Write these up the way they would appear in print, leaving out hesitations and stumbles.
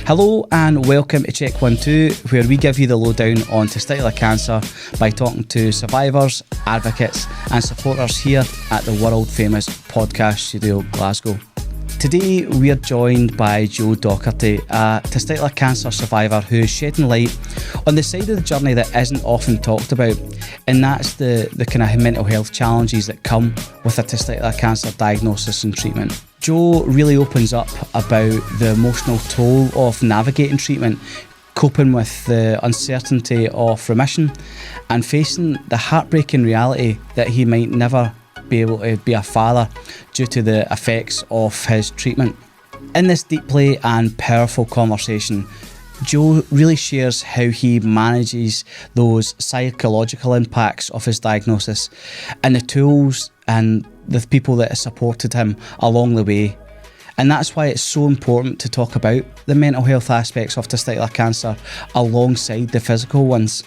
Hello and welcome to Check 1 2, where we give you the lowdown on testicular cancer by talking to survivors, advocates and supporters here at the world famous podcast studio Glasgow. Today we are joined by Joe Docherty, a testicular cancer survivor who is shedding light on the side of the journey that isn't often talked about, and that's the kind of mental health challenges that come with a testicular cancer diagnosis and treatment. Joe really opens up about the emotional toll of navigating treatment, coping with the uncertainty of remission, and facing the heartbreaking reality that he might never be able to be a father due to the effects of his treatment. In this deeply and powerful conversation, Joe really shares how he manages those psychological impacts of his diagnosis and the tools and the people that have supported him along the way. And that's why it's so important to talk about the mental health aspects of testicular cancer alongside the physical ones.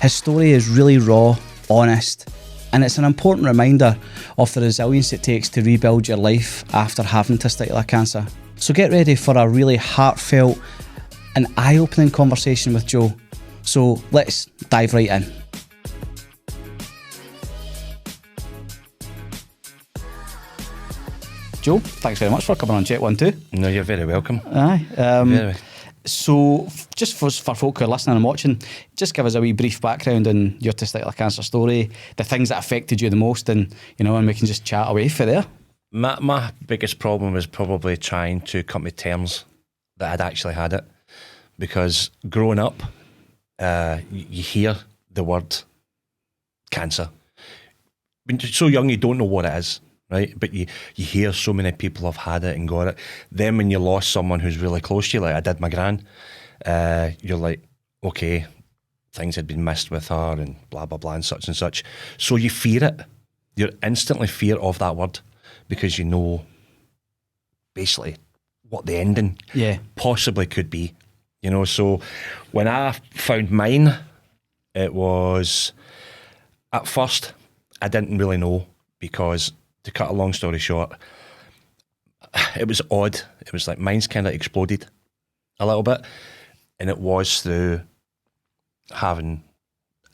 His story is really raw, honest, and it's an important reminder of the resilience it takes to rebuild your life after having testicular cancer. So get ready for a really heartfelt and eye-opening conversation with Joe. So let's dive right in. Joe, thanks very much for coming on Check 1 2. No, you're very welcome. Aye. So, just for folk who are listening and watching, just give us a wee brief background on your testicular cancer story, the things that affected you the most, and and we can just chat away for there. My biggest problem was probably trying to come to terms that I'd actually had it, because growing up, you hear the word cancer. When you're so young, you don't know what it is, right? But you hear so many people have had it and got it. Then when you lost someone who's really close to you, like I did my gran, you're like, okay, things had been missed with her and blah, blah, blah and such. So you fear it. You're instantly fear of that word because you know basically what the ending possibly could be. So when I found mine, it was, at first, I didn't really know, because to cut a long story short, it was odd. It was like mine's kind of exploded a little bit, and it was through having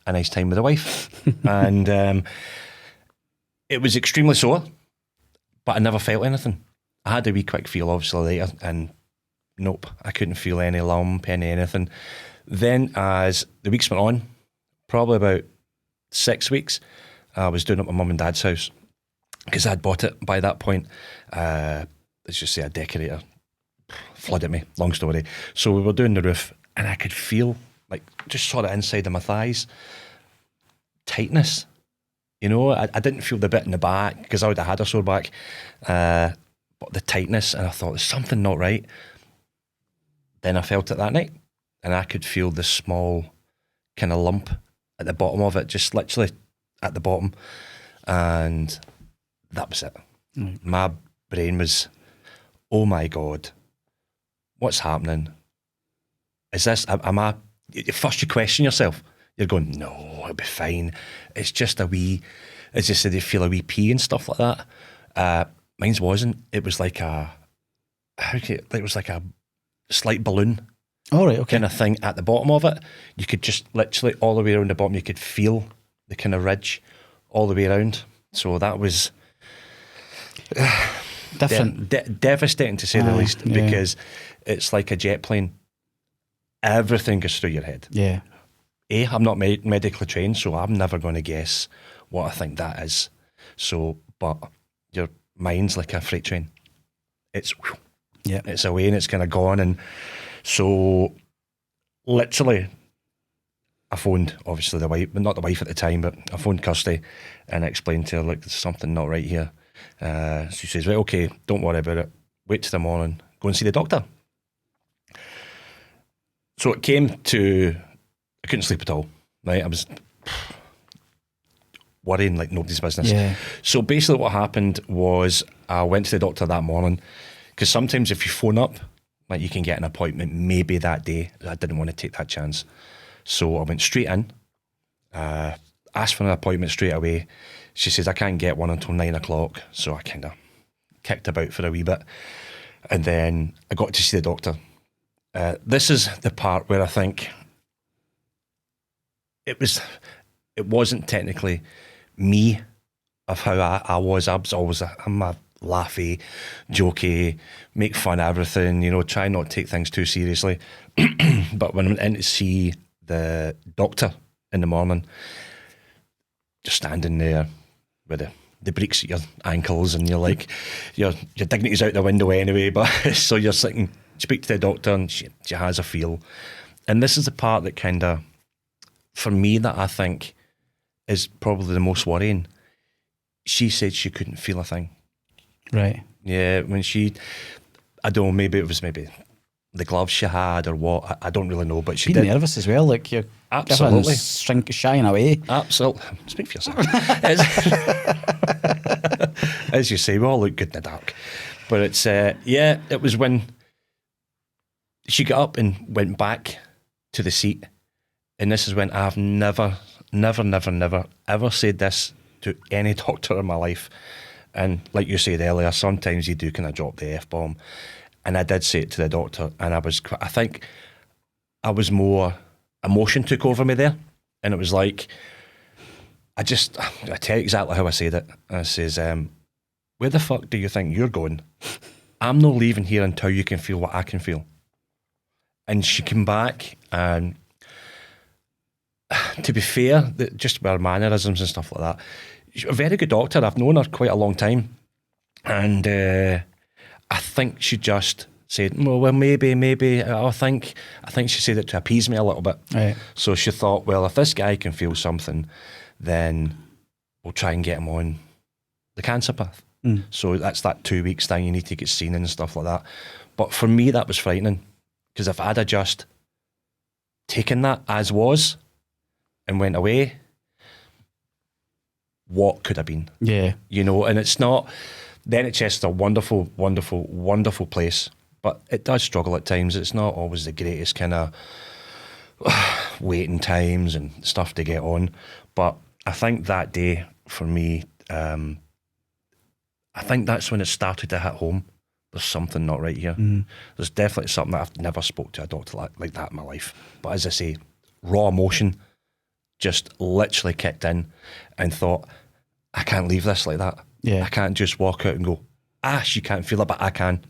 a nice time with a wife. And it was extremely sore, but I never felt anything. I had a wee quick feel obviously later, and nope, I couldn't feel any lump, anything. Then as the weeks went on, probably about 6 weeks, I was doing it at my mum and dad's house, because I'd bought it by that point. Let's just say a decorator flooded me, long story. So we were doing the roof, and I could feel, like, just sort of inside of my thighs, tightness. I didn't feel the bit in the back, because I would have had a sore back, but the tightness, and I thought, there's something not right. Then I felt it that night, and I could feel the small kind of lump at the bottom of it, just literally at the bottom, and that was it. My brain was, oh my God, what's happening? Is this, first you question yourself. You're going, no, it'll be fine. It's just a wee, as you said, you feel a wee pee and stuff like that. Mine's wasn't. It was like a slight balloon. All right, okay. Kind of thing at the bottom of it. You could just literally all the way around the bottom, you could feel the kind of ridge all the way around. So that was different, devastating to say the least, because it's like a jet plane. Everything goes through your head. Yeah. I'm not medically trained, so I'm never going to guess what I think that is. So, but your mind's like a freight train. It's away and it's kind of gone. And so literally I phoned, obviously the wife, but not the wife at the time, but I phoned Kirsty and I explained to her, look, there's something not right here. She says, right, okay, don't worry about it. Wait till the morning, go and see the doctor. So it came to, I couldn't sleep at all, right? I was worrying like nobody's business. Yeah. So basically what happened was I went to the doctor that morning, because sometimes if you phone up, like you can get an appointment maybe that day. I didn't want to take that chance. So I went straight in, asked for an appointment straight away. She says, I can't get one until 9 o'clock. So I kind of kicked about for a wee bit. And then I got to see the doctor. This is the part where I think it wasn't technically me of how I was. I'm a laughy, jokey, make fun of everything, try not to take things too seriously. But when I went in to see the doctor in the morning, just standing there with the breeks at your ankles, and you're like, your dignity's out the window anyway, but so you're sitting, speak to the doctor, and she has a feel. And this is the part that kind of, for me, that I think is probably the most worrying. She said she couldn't feel a thing. Right. Yeah, when I don't know, maybe it was the gloves she had or what, I don't really know, but she did. Nervous as well, like you're absolutely shying away. Absolutely. Speak for yourself. As you say, we all look good in the dark. But it's, it was when she got up and went back to the seat. And this is when I've never ever said this to any doctor in my life. And like you said earlier, sometimes you do kind of drop the F-bomb. And I did say it to the doctor, and I think I was more, emotion took over me there. And it was like, I tell you exactly how I said it. I says, where the fuck do you think you're going? I'm not leaving here until you can feel what I can feel. And she came back, and to be fair, just with her mannerisms and stuff like that, she's a very good doctor. I've known her quite a long time. And I think she just said, well, maybe, I think she said it to appease me a little bit. Right. So she thought, well, if this guy can feel something, then we'll try and get him on the cancer path. So that's that 2 weeks thing, you need to get seen and stuff like that. But for me, that was frightening, because if I'd have just taken that as was and went away, what could have been? Yeah. And it's not, the NHS is a wonderful, wonderful, wonderful place, but it does struggle at times. It's not always the greatest kind of waiting times and stuff to get on. But I think that day for me, I think that's when it started to hit home. There's something not right here. There's definitely something that I've never spoke to a doctor like that in my life. But as I say, raw emotion just literally kicked in and thought, I can't leave this like that. Yeah. I can't just walk out and go, she can't feel it, but I can.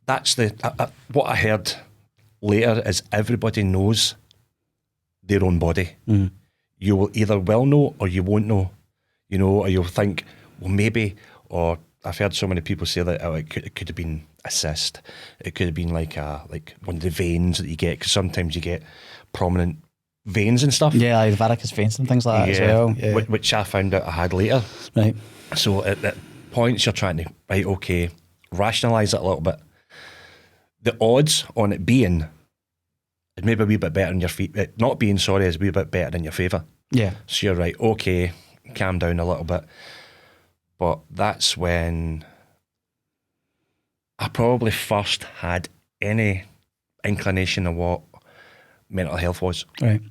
That's what I heard later is everybody knows their own body. You will either well know or you won't know, or you'll think, well, maybe, or I've heard so many people say that it could have been a cyst. It could have been like one of the veins that you get, because sometimes you get prominent veins and stuff. Yeah, like varicose veins and things like that as well. Yeah. Which I found out I had later. Right. So at points you're trying to, right, okay, rationalise it a little bit. The odds on it being, it may be a wee bit better in your feet. Not being, sorry, is a wee bit better in your favour. Yeah. So you're right, okay, calm down a little bit. But that's when I probably first had any inclination of what mental health was. Right.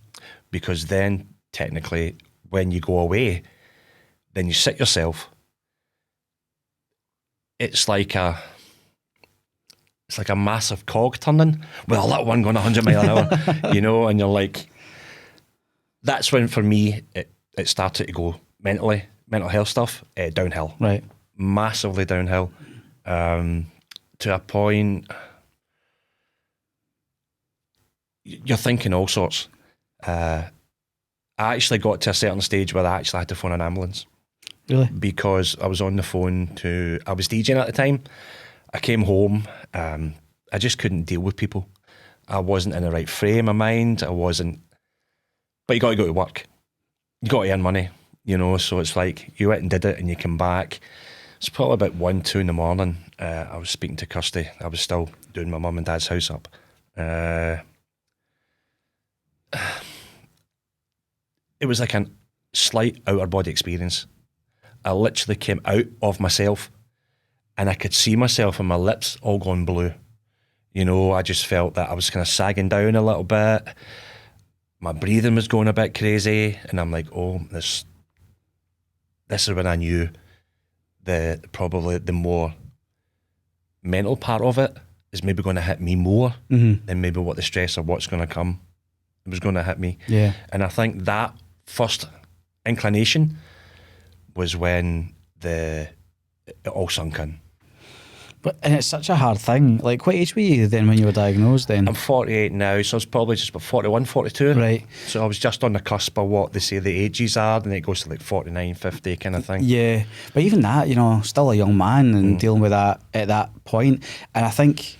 Because then, technically, when you go away, then you sit yourself. It's like a massive cog turning with a little one going 100 miles an hour, and you're like, that's when for me it started to go mental health stuff, downhill. Right. Massively downhill. To a point, you're thinking all sorts. I actually got to a certain stage where I actually had to phone an ambulance. Really? Because I was on the phone I was DJing at the time. I came home, I just couldn't deal with people. I wasn't in the right frame of mind. But you got to go to work. You got to earn money, so it's like you went and did it and you come back. It's probably about 1, 2 in the morning. I was speaking to Kirsty. I was still doing my mum and dad's house up. It was like a slight outer body experience. I literally came out of myself and I could see myself and my lips all gone blue. I just felt that I was kind of sagging down a little bit. My breathing was going a bit crazy, and I'm like, oh, this is when I knew probably the more mental part of it is maybe going to hit me more than maybe what the stress of what's going to come was going to hit me. Yeah. And I think that first inclination was when it all sunk in. And it's such a hard thing. Like, what age were you then when you were diagnosed then? I'm 48 now, so I was probably just about 41, 42. Right. So I was just on the cusp of what they say the ages are, and it goes to like 49, 50 kind of thing. Yeah. But even that, still a young man and dealing with that at that point. And I think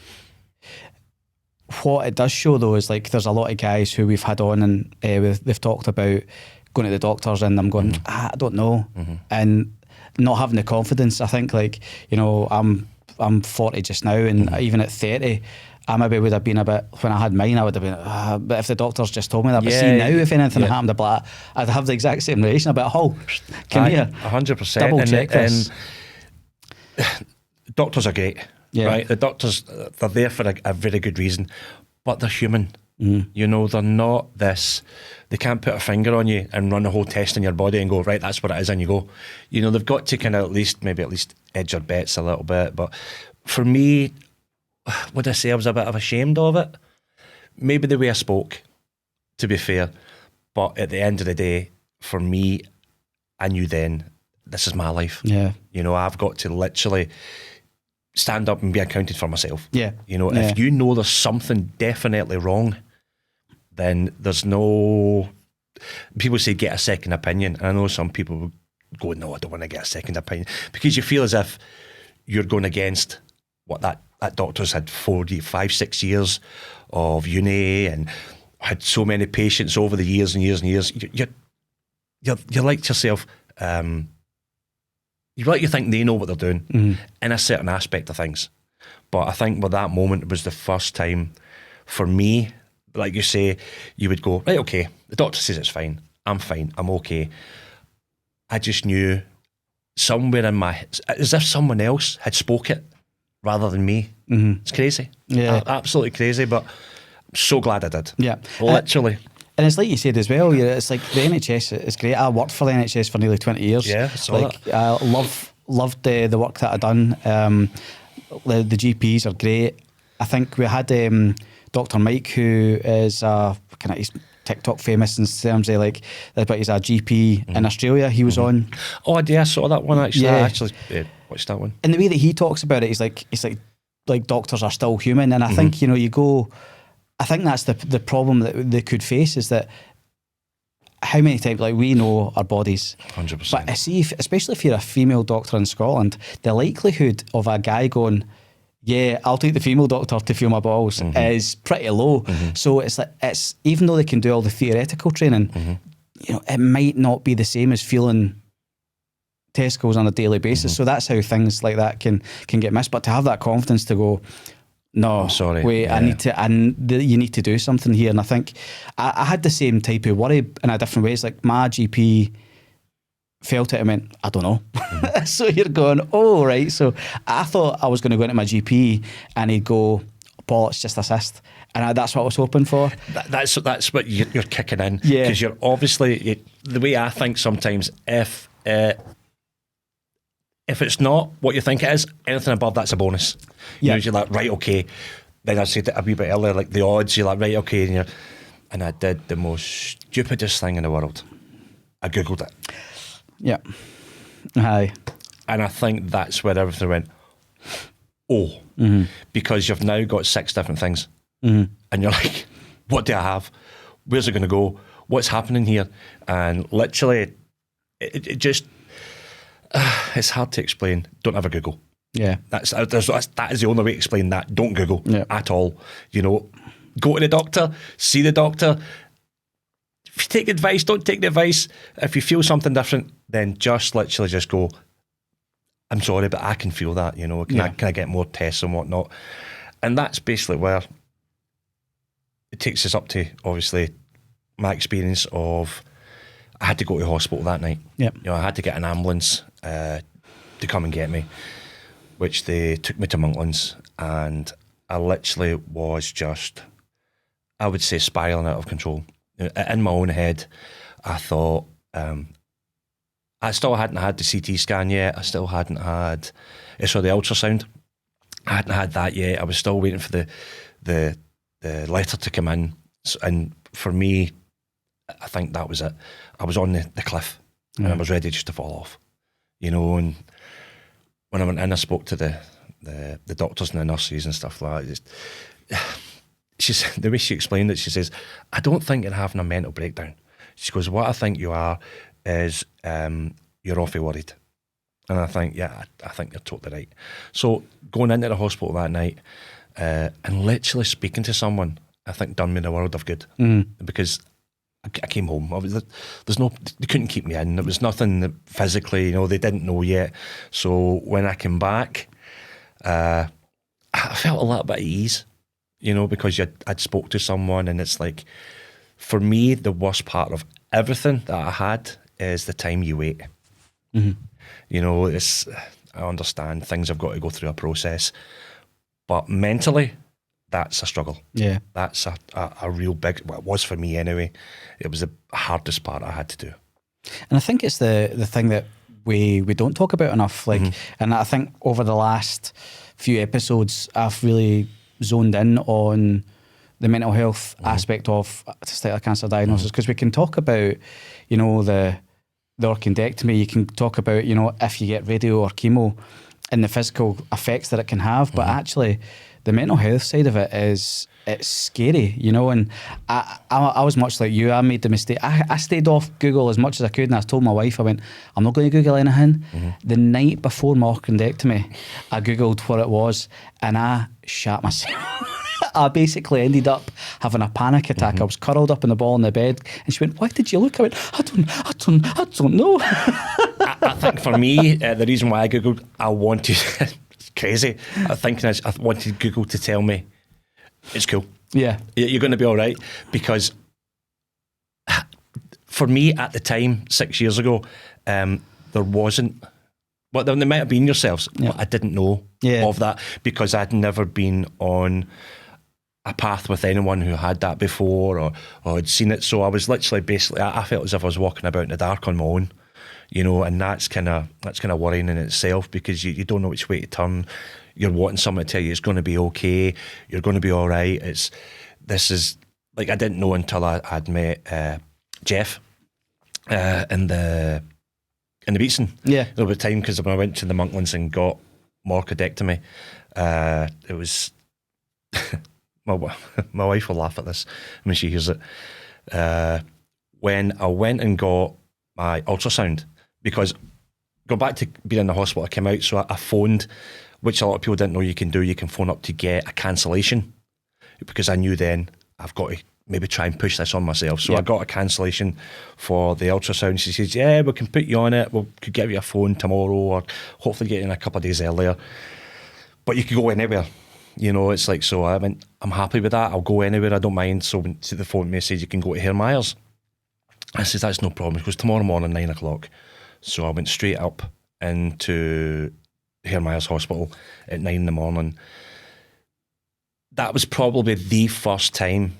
what it does show though is like there's a lot of guys who we've had on and they've talked about going to the doctors and them going, I don't know. And not having the confidence. I think like, I'm 40 just now, and even at 30, I maybe would have been a bit, when I had mine, I would have been, but if the doctors just told me that, but see now, if anything happened, I'd have the exact same reaction. I'd be like, come here. 100%. Double check this. And doctors are great, right? The doctors, they're there for a very good reason, but they're human. They're not this, they can't put a finger on you and run a whole test in your body and go, right, that's what it is, and you go. They've got to kind of at least edge your bets a little bit. But for me, would I say I was a bit of ashamed of it? Maybe the way I spoke, to be fair. But at the end of the day, for me, I knew then, this is my life. Yeah. I've got to literally stand up and be accounted for myself. Yeah. If you know there's something definitely wrong, then there's no... People say get a second opinion. And I know some people would go, no, I don't want to get a second opinion. Because you feel as if you're going against what that doctor's had 5, 6 years of uni and had so many patients over the years and years and years. You're like to yourself, you like to think they know what they're doing in a certain aspect of things. But I think with that moment, it was the first time for me, like you say, you would go, right, okay, the doctor says it's fine, I'm okay. I just knew somewhere in my head, as if someone else had spoke it rather than me. It's crazy. Yeah. Absolutely crazy, but I'm so glad I did. Yeah. Literally. And it's like you said as well, it's like the NHS is great. I worked for the NHS for nearly 20 years. Yeah, I saw that. I loved the work that I'd done. The GPs are great. I think we had Dr. Mike, who is he's TikTok famous in terms of but he's a GP in Australia. He was on. Oh, yeah, I saw that one actually. Yeah. I actually watched that one. And the way that he talks about it, he's like doctors are still human. And I think, I think that's the problem that they could face is that how many times, we know our bodies. 100%. But I see, especially if you're a female doctor in Scotland, the likelihood of a guy going, yeah, I'll take the female doctor to feel my balls is pretty low. So it's even though they can do all the theoretical training, it might not be the same as feeling testicles on a daily basis. So that's how things like that can get missed. But to have that confidence to go, no, I'm sorry. Wait, yeah. you need to do something here. And I think I had the same type of worry in a different ways. Like my GP felt it and went, I don't know. So you're going, oh, right. So I thought I was going to go into my GP and he'd go, Paul, it's just a cyst. And that's what I was hoping for. That's what you're kicking in. Yeah. Because you're obviously, the way I think sometimes, if it's not what you think it is, anything above that's a bonus. Yeah. You're like, right, okay. Then I said it a wee bit earlier, like the odds, you're like, right, okay. And I did the most stupidest thing in the world. I Googled it. Yeah. Aye. And I think that's where everything went, because you've now got 6 different things. And you're like, what do I have? Where's it going to go? What's happening here? And literally, it just, it's hard to explain. Don't have a Google. Yeah. That is the only way to explain that. Don't Google at all. Go to the doctor, see the doctor. If you take advice, don't take the advice. If you feel something different, then just literally just go, I'm sorry, but I can feel that, Can I get more tests and whatnot? And that's basically where it takes us up to, obviously, my experience of I had to go to hospital that night. Yep. I had to get an ambulance to come and get me, which they took me to Monklands, and I literally was just, I would say, spiralling out of control. In my own head, I thought, I still hadn't had the CT scan yet. I still hadn't had, the ultrasound. I hadn't had that yet. I was still waiting for the letter to come in. And for me, I think that was it. I was on the cliff and I was ready just to fall off, you know. And when I went in, I spoke to the doctors and the nurses and stuff like that. She's, the way she explained it, she says, I don't think you're having a mental breakdown. She goes, what I think you are is you're awfully worried. And I think, yeah, I think you're totally right. So going into the hospital that night and literally speaking to someone, I think done me the world of good. Because I came home. They couldn't keep me in. There was nothing that physically, you know, they didn't know yet. So when I came back, I felt a little bit at ease, you know, because I'd spoke to someone, and it's like, for me, the worst part of everything that I had is the time you wait. You know, I understand things have got to go through a process, but mentally, that's a struggle. Yeah. That's a real big, well, it was for me anyway, it was the hardest part I had to do. And I think it's the thing that we don't talk about enough. Like, and I think over the last few episodes, I've really zoned in on the mental health aspect of testicular cancer diagnosis, because we can talk about, you know, the orchidectomy, you can talk about, you know, if you get radio or chemo and the physical effects that it can have, but actually the mental health side of it it's scary, you know. And I was much like you. I made the mistake. I stayed off Google as much as I could, and I told my wife, I went, I'm not going to Google anything. The night before my orchidectomy, I Googled what it was, and I shat myself. I basically ended up having a panic attack. I was curled up in the ball in the bed, and she went, why did you look? I went, I don't know. I think for me, the reason why I Googled, I wanted, it's crazy, I wanted Google to tell me, it's cool. Yeah. You're going to be all right. Because for me at the time, 6 years ago, there wasn't, well, there might have been yourselves, but I didn't know of that, because I'd never been on a path with anyone who had that before or had seen it. So I was literally basically, I felt as if I was walking about in the dark on my own, you know, and that's kind of worrying in itself, because you don't know which way to turn. You're wanting someone to tell you it's going to be okay, you're going to be all right. This is like, I didn't know until I'd met Jeff in the Beatson. Yeah. There was time, because when I went to the Monklands and got morchidectomy, it was my wife will laugh at this when she hears it. When I went and got my ultrasound, because go back to being in the hospital, I came out, so I phoned, which a lot of people didn't know you can do. You can phone up to get a cancellation, because I knew then I've got to maybe try and push this on myself. So I got a cancellation for the ultrasound. She says, yeah, we can put you on it. We could give you a phone tomorrow, or hopefully get in a couple of days earlier. But you could go anywhere. You know, it's like, so I went, I'm happy with that. I'll go anywhere. I don't mind. So when the phone message, you can go to Hare Myers. I said, that's no problem. It goes tomorrow morning, 9 o'clock. So I went straight up into Hare Myers Hospital at 9 in the morning. That was probably the first time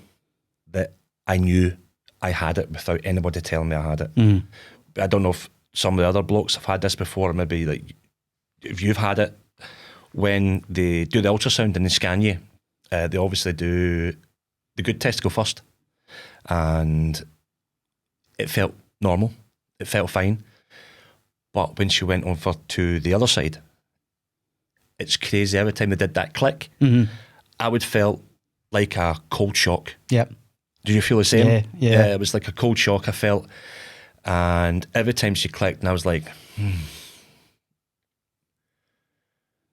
that I knew I had it without anybody telling me I had it. I don't know if some of the other blokes have had this before, maybe like if you've had it. When they do the ultrasound and they scan you, they obviously do the good testicle first, and it felt normal, it felt fine. But when she went over to the other side, it's crazy. Every time they did that click, I would felt like a cold shock. Yep. Did you feel the same? Yeah. It was like a cold shock I felt, and every time she clicked, and I was like,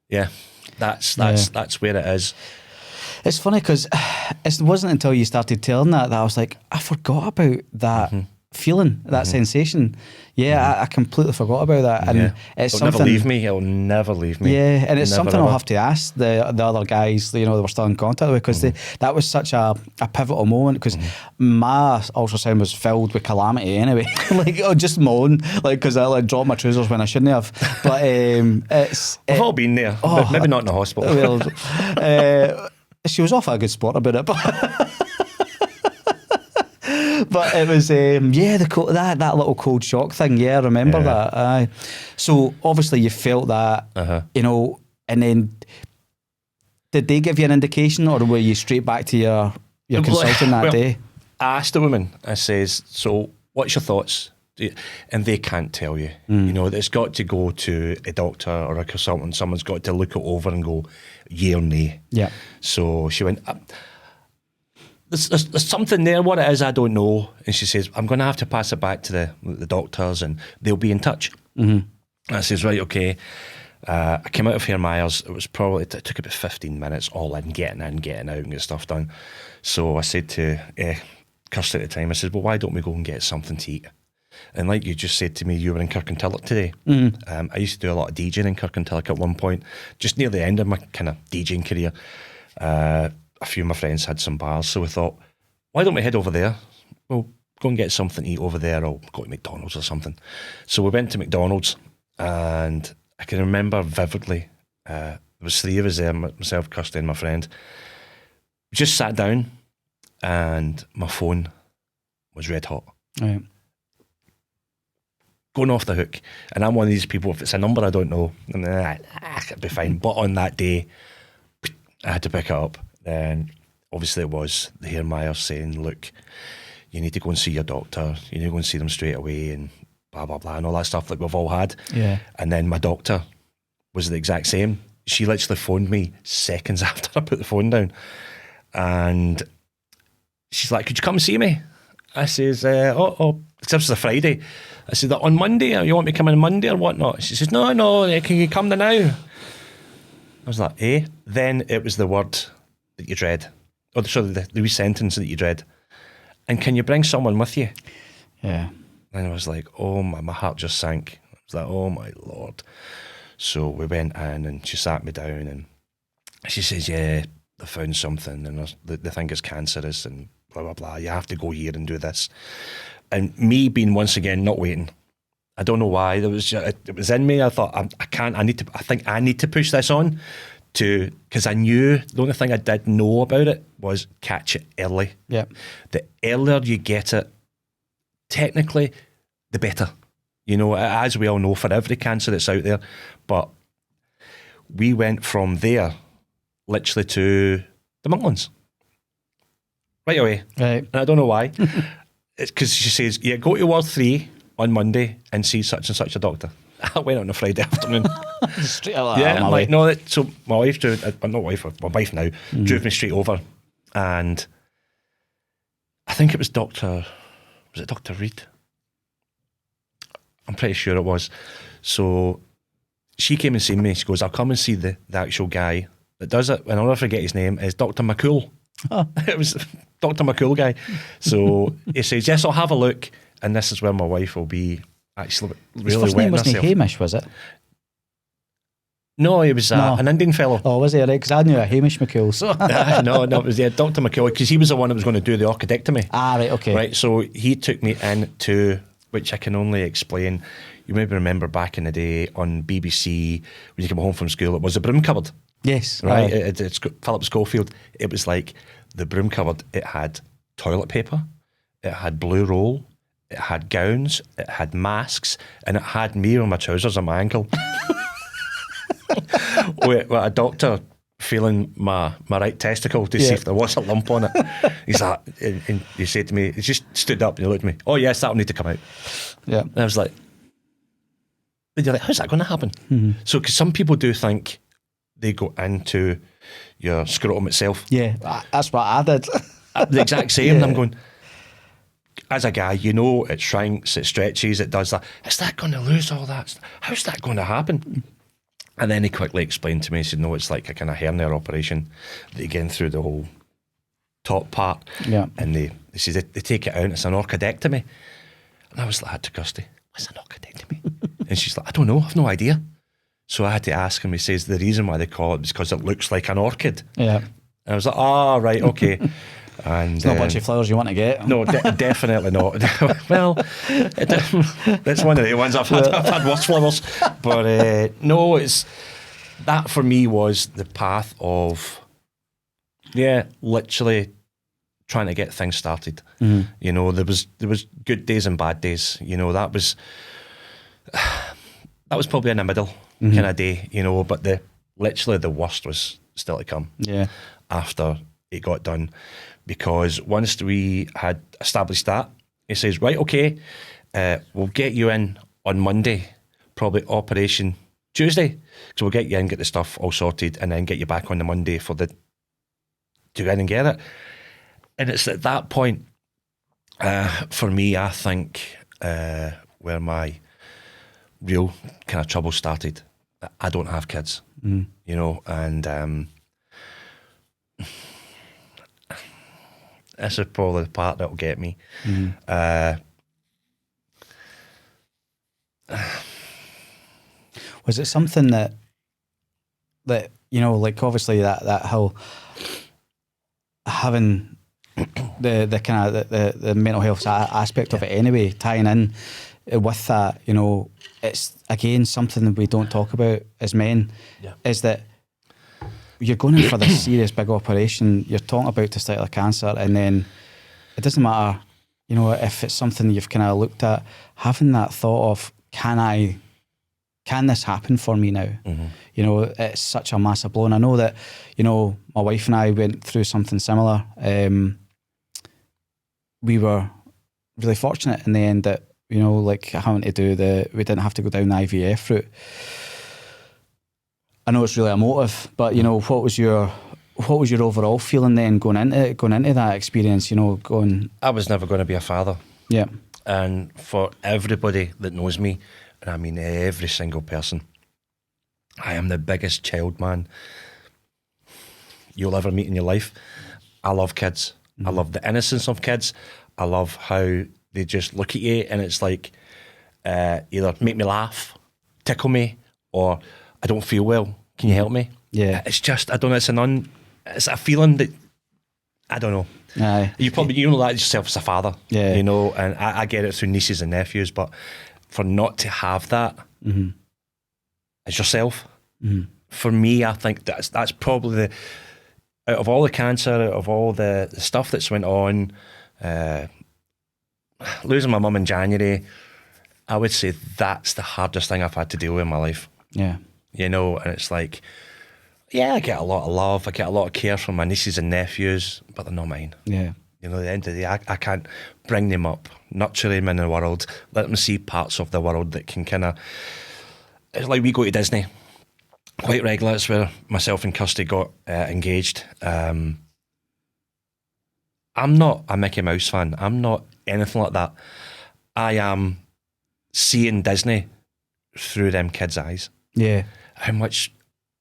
yeah, that's where it is. It's funny, because it wasn't until you started telling that I was like, I forgot about that feeling, that sensation. Yeah, I completely forgot about that. And it's It'll never leave me. It'll never leave me. Yeah, and it's something I'll have to ask the other guys, you know, they were still in contact with, because that was such a pivotal moment, because my ultrasound was filled with calamity anyway. Like, just moan, like, because I like dropped my trousers when I shouldn't have. But we've all been there. Maybe not in the hospital. Well, she was off a good spot about it, but but it was that little cold shock thing. Yeah, I remember that. So obviously you felt that, you know, and then Did they give you an indication, or were you straight back to your consultant that day? I asked the woman, I says, so what's your thoughts? And they can't tell you. You know, it's got to go to a doctor or a consultant. Someone's got to look it over and go, yea or nay. Yeah. So she went, there's something there. What it is, I don't know. And she says, I'm going to have to pass it back to the doctors and they'll be in touch. I says, right, okay. I came out of Hare Myers. It took about 15 minutes all in, getting out and get stuff done. So I said to Kirsty at the time, I said, well, why don't we go and get something to eat? And like you just said to me, you were in Kirkintilloch today. I used to do a lot of DJing in Kirkintilloch at one point, just near the end of my kind of DJing career. A few of my friends had some bars, so we thought, why don't we head over there? We'll go and get something to eat over there, or go to McDonald's or something. So we went to McDonald's, and I can remember vividly, there was 3 of us there, myself, Kirsty and my friend. We just sat down, and my phone was red hot. Right. Going off the hook. And I'm one of these people, if it's a number I don't know, it'd be fine. But on that day, I had to pick it up. Then obviously it was the Hare Myers saying, look, you need to go and see your doctor. You need to go and see them straight away and blah, blah, blah, and all that stuff that we've all had. Yeah. And then my doctor was the exact same. She literally phoned me seconds after I put the phone down. And she's like, could you come and see me? I says, this was a Friday. I said, on Monday, you want me to come in Monday or whatnot? She says, no, can you come now? I was like, eh? Then it was the word that you dread. Or sorry, the wee sentence that you dread. And can you bring someone with you? Yeah. And I was like, oh, my heart just sank. I was like, oh my Lord. So we went in and she sat me down and she says, yeah, they found something and they think it's cancerous and blah, blah, blah. You have to go here and do this. And me being once again not waiting. I don't know why. It was in me. I thought I think I need to push this on because I knew the only thing I did know about it was catch it early. Yeah. The earlier you get it, technically, the better. You know, as we all know, for every cancer that's out there. But we went from there literally to the Monklands. Right away. Right. And I don't know why. It's because she says, yeah, go to Ward 3 on Monday and see such and such a doctor. I went on a Friday afternoon. Straight out yeah, I'm like, no, so my wife my wife now, drove me straight over. And I think it was Dr. Reed? I'm pretty sure it was. So she came and seen me. She goes, I'll come and see the actual guy that does it. And I'll never forget his name, is Dr. McCool. Oh. It was Dr. McCool guy. So he says, yes, I'll have a look. And this is where my wife will be actually really his first name wasn't Hamish, was it? No, he was an Indian fellow. Oh, was he? Right, because I knew a Hamish McCool. So. no, it was Dr. McCool, because he was the one that was going to do the orchidectomy. Ah, right, okay. Right, so he took me into, which I can only explain, you maybe remember back in the day on BBC, when you come home from school, it was a broom cupboard. Yes. Right, it's Philip Schofield. It was like the broom cupboard. It had toilet paper, it had blue roll, it had gowns, it had masks, and it had me with my trousers on my ankle. with a doctor feeling my right testicle to see if there was a lump on it. He's like, and he said to me, he just stood up and he looked at me, oh yes, that'll need to come out. Yeah. And I was like, how's that going to happen? Mm-hmm. So, because some people do think they go into your scrotum itself. Yeah, that's what I did. The exact same. Yeah. And I'm going, as a guy, you know, it shrinks, it stretches, it does that. Is that going to lose all that? How's that going to happen? And then he quickly explained to me, he said, no, it's like a kind of hernia operation that you get through the whole top part. Yeah. And they take it out, it's an orchidectomy. And I was like, to Kirsty, what's an orchidectomy? And she's like, I don't know, I've no idea. So I had to ask him, he says, the reason why they call it is because it looks like an orchid. Yeah. And I was like, right, okay. And it's not a bunch of flowers you want to get. No, definitely not. Well, that's one of the ones I've had worse flowers. But no, it's that for me was the path of, literally trying to get things started. Mm-hmm. You know, there was good days and bad days. You know, that was probably in the middle kind of day. You know, but literally the worst was still to come. Yeah. After it got done, because once we had established that, he says, right, okay, we'll get you in on Monday, probably Operation Tuesday. So we'll get you in, get the stuff all sorted, and then get you back on the Monday to go in and get it. And it's at that point, for me, I think, where my real kind of trouble started. I don't have kids, you know, and this is probably the part that will get me. Was it something that you know, like obviously that whole having the kind of the mental health aspect of it anyway, tying in with that, you know, it's again something that we don't talk about as men, is that you're going in for this serious big operation, you're talking about testicular cancer, and then it doesn't matter, you know, if it's something you've kind of looked at, having that thought of, can this happen for me now? You know, it's such a massive blow. And I know that, you know, my wife and I went through something similar. We were really fortunate in the end that, you know, like having to do we didn't have to go down the IVF route. I know it's really emotive, but you know, what was your overall feeling then going into that experience? You know, I was never going to be a father. Yeah. And for everybody that knows me, and I mean every single person, I am the biggest child man you'll ever meet in your life. I love kids. I love the innocence of kids. I love how they just look at you and it's like either make me laugh, tickle me, or I don't feel well. Can you help me? Yeah. It's just, I don't know, it's a feeling that, I don't know. Aye. You know that yourself as a father, yeah. You know, and I get it through nieces and nephews, but for not to have that as yourself, for me, I think that's probably out of all the cancer, out of all the stuff that's went on, losing my mum in January, I would say that's the hardest thing I've had to deal with in my life. Yeah. You know, and it's like, yeah, I get a lot of love, I get a lot of care from my nieces and nephews, but they're not mine. Yeah. You know, at the end of the day, I can't bring them up, nurture them in the world, let them see parts of the world that can kind of... It's like we go to Disney quite regularly. It's where myself and Kirsty got engaged. I'm not a Mickey Mouse fan. I'm not anything like that. I am seeing Disney through them kids' eyes. Yeah. How much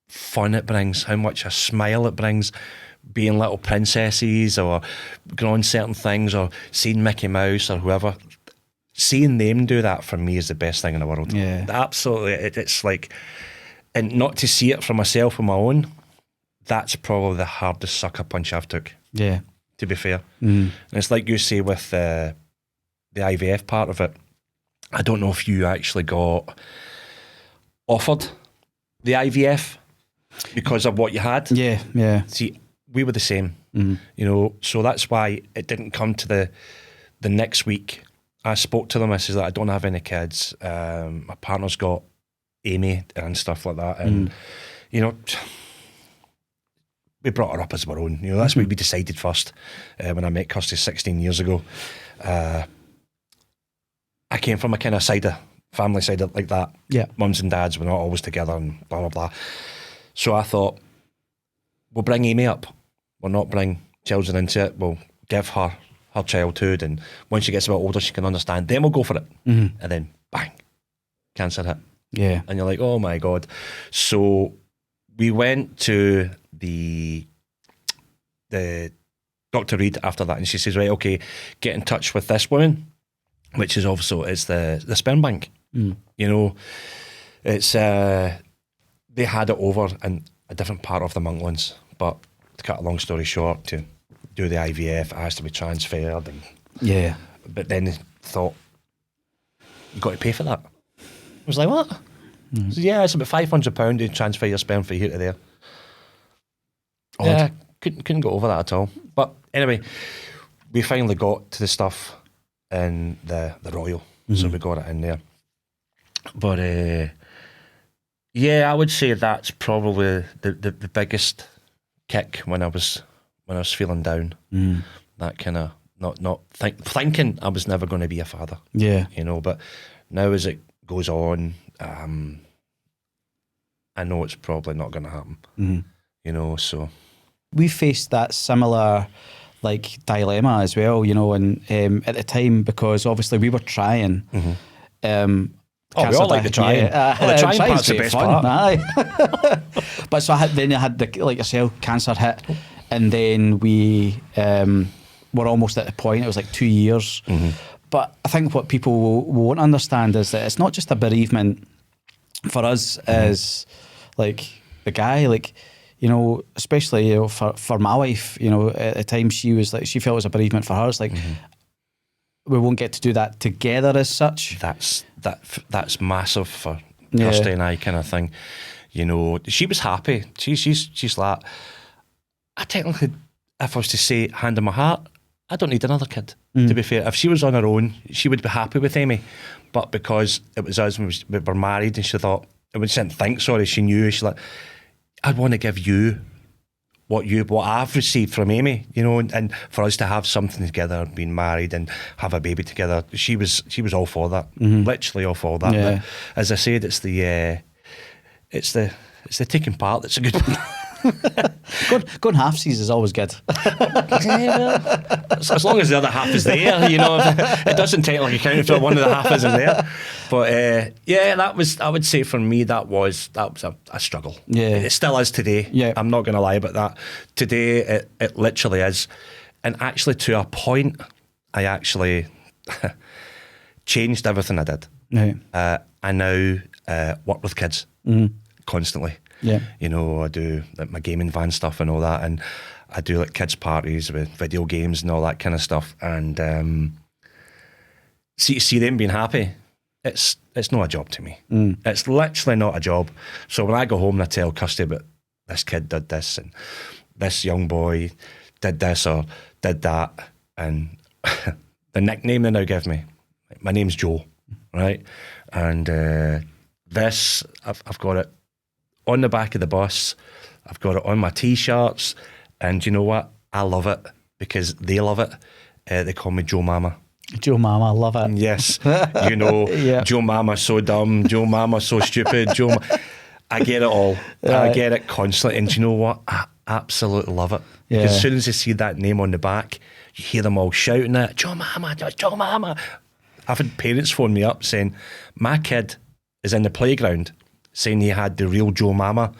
fun it brings, how much a smile it brings, being little princesses or going on certain things or seeing Mickey Mouse or whoever. Seeing them do that for me is the best thing in the world. Yeah. Absolutely. It's like, and not to see it for myself on my own, that's probably the hardest sucker punch I've took. Yeah. To be fair. And it's like you say with the IVF part of it, I don't know if you actually got offered the IVF because of what you had. Yeah, yeah. See, we were the same, you know, so that's why it didn't come to the next week. I spoke to them, I said, I don't have any kids. My partner's got Amy and stuff like that. And, you know, we brought her up as our own. You know, that's what we decided first when I met Kirsty 16 years ago. I came from a kind of family side like that. Yeah. Mums and dads were not always together and blah, blah, blah. So I thought, we'll bring Amy up. We'll not bring children into it. We'll give her childhood, and once she gets a bit older, she can understand. Then we'll go for it. And then, bang, cancer hit. Yeah. And you're like, oh my God. So we went to the Dr. Reed after that, and she says, right, okay, get in touch with this woman, which is also is the sperm bank. You know, it's they had it over in a different part of the Monklands, but to cut a long story short, to do the IVF, it has to be transferred, and but then they thought, you got to pay for that. I was like, what? So, yeah, it's about £500 to transfer your sperm from here to there. Odd. Yeah, couldn't go over that at all. But anyway, we finally got to the stuff in the Royal, so we got it in there. But yeah, I would say that's probably the biggest kick when I was feeling down. That kind of thinking I was never going to be a father. Yeah. But now as it goes on, I know it's probably not going to happen. So we faced that similar dilemma as well, and at the time, because obviously we were trying. we all like the trying. The trying part's the best part. Aye. But so then you had like yourself, cancer hit, and then we were almost at the point. It was like 2 years. But I think what people won't understand is that it's not just a bereavement for us as like the guy, especially for my wife, at the time she was like, she felt it was a bereavement for her. It's like we won't get to do that together as such. That's massive for Kirsty and I, kind of thing. She was happy. She's like, I technically, if I was to say hand on my heart, I don't need another kid. To be fair, if she was on her own, she would be happy with Amy. But because it was us, we were married, and she thought, she didn't think, she knew, she's like, I'd want to give you what I've received from Amy, and for us to have something together, being married and have a baby together, she was all for that, literally all for that. Yeah. But as I said, it's the taking part that's a good one. Going half-seas is always good. As long as the other half is there, it doesn't technically count if one of the half isn't there. But that was, I would say for me, that was a struggle. Yeah, it still is today. Yeah, I'm not going to lie about that. Today, it literally is, and actually to a point, I actually changed everything I did. Yeah. I now work with kids constantly. Yeah. I do like my gaming van stuff and all that, and I do like kids parties with video games and all that kind of stuff, and see them being happy, it's not a job to me. It's literally not a job. So when I go home and I tell Kirsty about this kid did this and this young boy did this or did that, and the nickname they now give me, my name's Joe, right? And this, I've got it on the back of the bus, I've got it on my t-shirts, and you know what? I love it because they love it. They call me Joe Mama. Joe Mama, I love it. Yes, Joe Mama so dumb, Joe Mama so stupid, I get it all. I get it constantly, and you know what? I absolutely love it. Because as soon as they see that name on the back, you hear them all shouting it, Joe Mama, Joe Mama. I've had parents phone me up saying, my kid is in the playground saying he had the real Joe Mama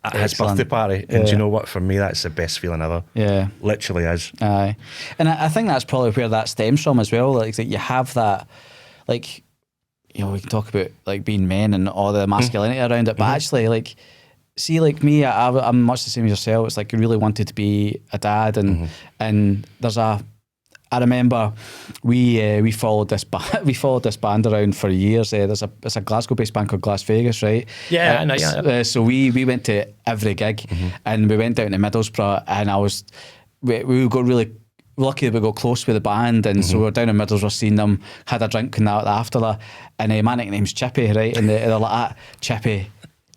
at his birthday party. And do you know what? For me, that's the best feeling ever. Yeah. Literally is. Aye. And I think that's probably where that stems from as well. Like that you have that, we can talk about like being men and all the masculinity around it, but actually see, like me, I'm much the same as yourself. It's like I really wanted to be a dad, and I remember we followed this band around for years. There's a Glasgow-based band called Las Vegas, right? Yeah, I know. Yeah. So we went to every gig, and we went down to Middlesbrough, and we got really lucky that we got close with the band, and so we were down in Middlesbrough seeing them, had a drink and that after that, and my nickname's Chippy, right? And they're like, Chippy,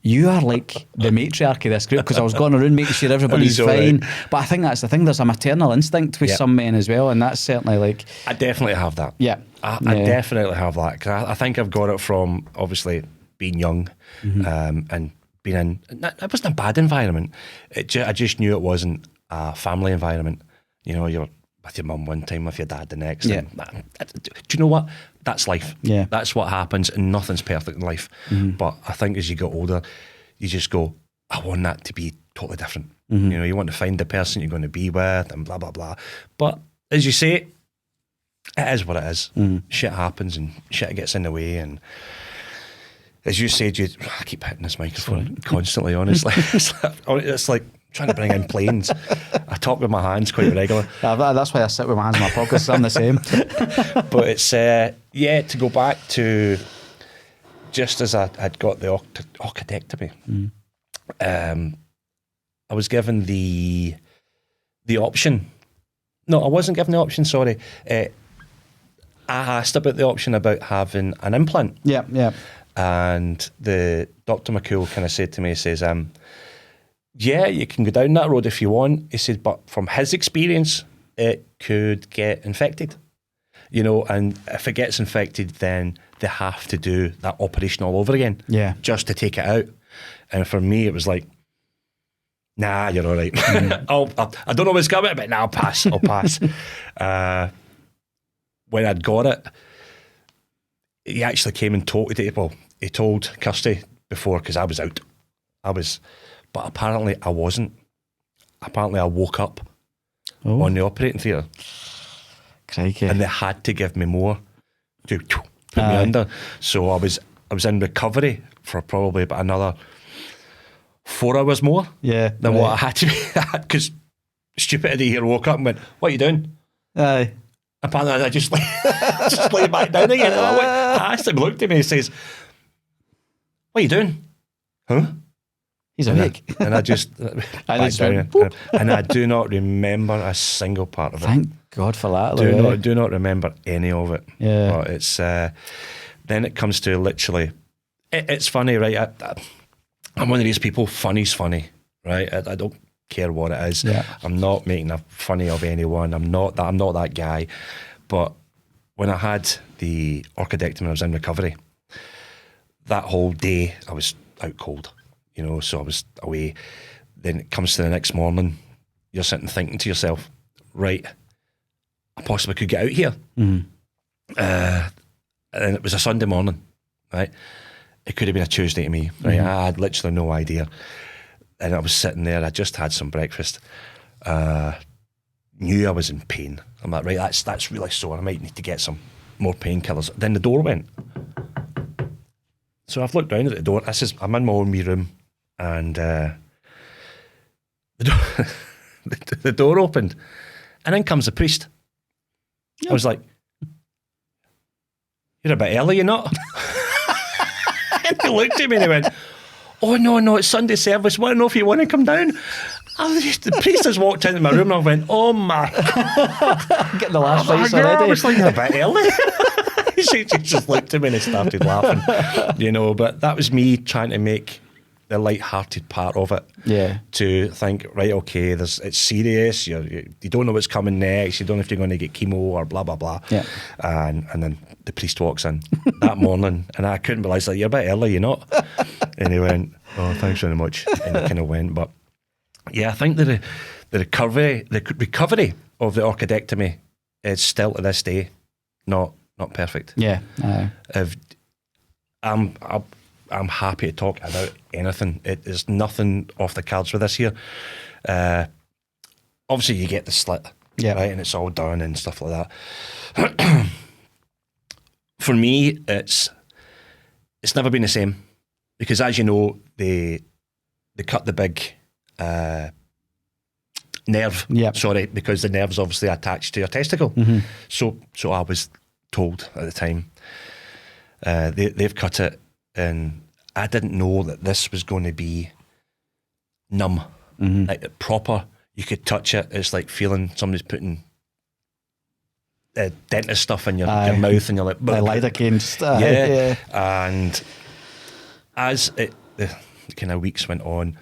you are like the matriarch of this group, because I was going around making sure everybody's fine. Right. But I think that's the thing, there's a maternal instinct with some men as well, and that's certainly I definitely have that. Yeah. I definitely have that, because I think I've got it from obviously being young and being in, it wasn't a bad environment. I just knew it wasn't a family environment. You're with your mum one time, with your dad the next. Yeah. And, do you know what? That's life. Yeah. That's what happens, and nothing's perfect in life. But I think as you get older, you just go, I want that to be totally different. You want to find the person you're going to be with and blah, blah, blah. But as you say, it is what it is. Shit happens and shit gets in the way. And as you said, I keep hitting this microphone constantly, honestly. It's like trying to bring in planes. I talk with my hands quite regularly. That's why I sit with my hands in my pockets. I'm the same. But it's to go back to just as I'd got the orchidectomy, I was given the option. No, I wasn't given the option. Sorry, I asked about the option about having an implant. Yeah. And the Dr. McCool kind of said to me, he says, yeah, you can go down that road if you want. He said, but from his experience, it could get infected. You know, and if it gets infected, then they have to do that operation all over again. Yeah. Just to take it out. And for me, it was like, nah, you're all right. I don't know what's coming, but nah, I'll pass. When I'd got it, he actually came and told it. Well, he told Kirsty before, because I was out. But apparently I wasn't. Apparently I woke up on the operating theatre. Crikey. And they had to give me more to put me under. So I was in recovery for probably about another 4 hours more than what I had to be. Because stupidity here, woke up and went, what are you doing? Aye. Apparently I just lay back down again. And I asked him, looked at me and says, what are you doing? Huh? He's awake. And I just back down. And I do not remember a single part of it. Thank God for that. Do not remember any of it. Yeah. But it's then it comes to literally, it's funny, right? I'm one of these people. Funny's funny, right? I don't care what it is. Yeah. I'm not making a funny of anyone. I'm not that guy. But when I had the orchidectomy, I was in recovery. That whole day, I was out cold. You know, so I was away. Then it comes to the next morning, you're sitting thinking to yourself, right, I possibly could get out here. Mm-hmm. And it was a Sunday morning, right? It could have been a Tuesday to me, right? I had literally no idea. And I was sitting there, I just had some breakfast. Knew I was in pain. I'm like, right, that's really sore. I might need to get some more painkillers. Then the door went. So I've looked down at the door. I'm in my own wee room. And the door opened, and in comes the priest. I was like, "You're a bit early, you're not?" And he looked at me and he went, "Oh no, it's Sunday service. Want to know if you want to come down?" The priest has walked into my room, and I went, "Oh my!" Getting the last rites already. I was like, "You're a bit early." He just looked at me and he started laughing, you know. But that was me trying to make the light-hearted part of it. Yeah. To think, right, okay, it's serious. You don't know what's coming next. You don't know if you're going to get chemo or blah blah blah. Yeah. And then the priest walks in that morning, and I couldn't believe, like, you're a bit early, you're not. And he went, "Oh, thanks very much," and he kind of went. But yeah, I think the recovery of the orchidectomy is still to this day not perfect. Yeah. I'm happy to talk about anything. There's nothing off the cards with this here. Obviously, you get the slit, right, and it's all done and stuff like that. For me, it's never been the same, because, as you know, they cut the big nerve. Sorry, because the nerve's obviously attached to your testicle. Mm-hmm. So I was told at the time. They've cut it. And I didn't know that this was going to be numb, like proper. You could touch it. It's like feeling somebody's putting dentist stuff in your mouth, and you're like, lidocaine. Yeah. And as the kind of weeks went on,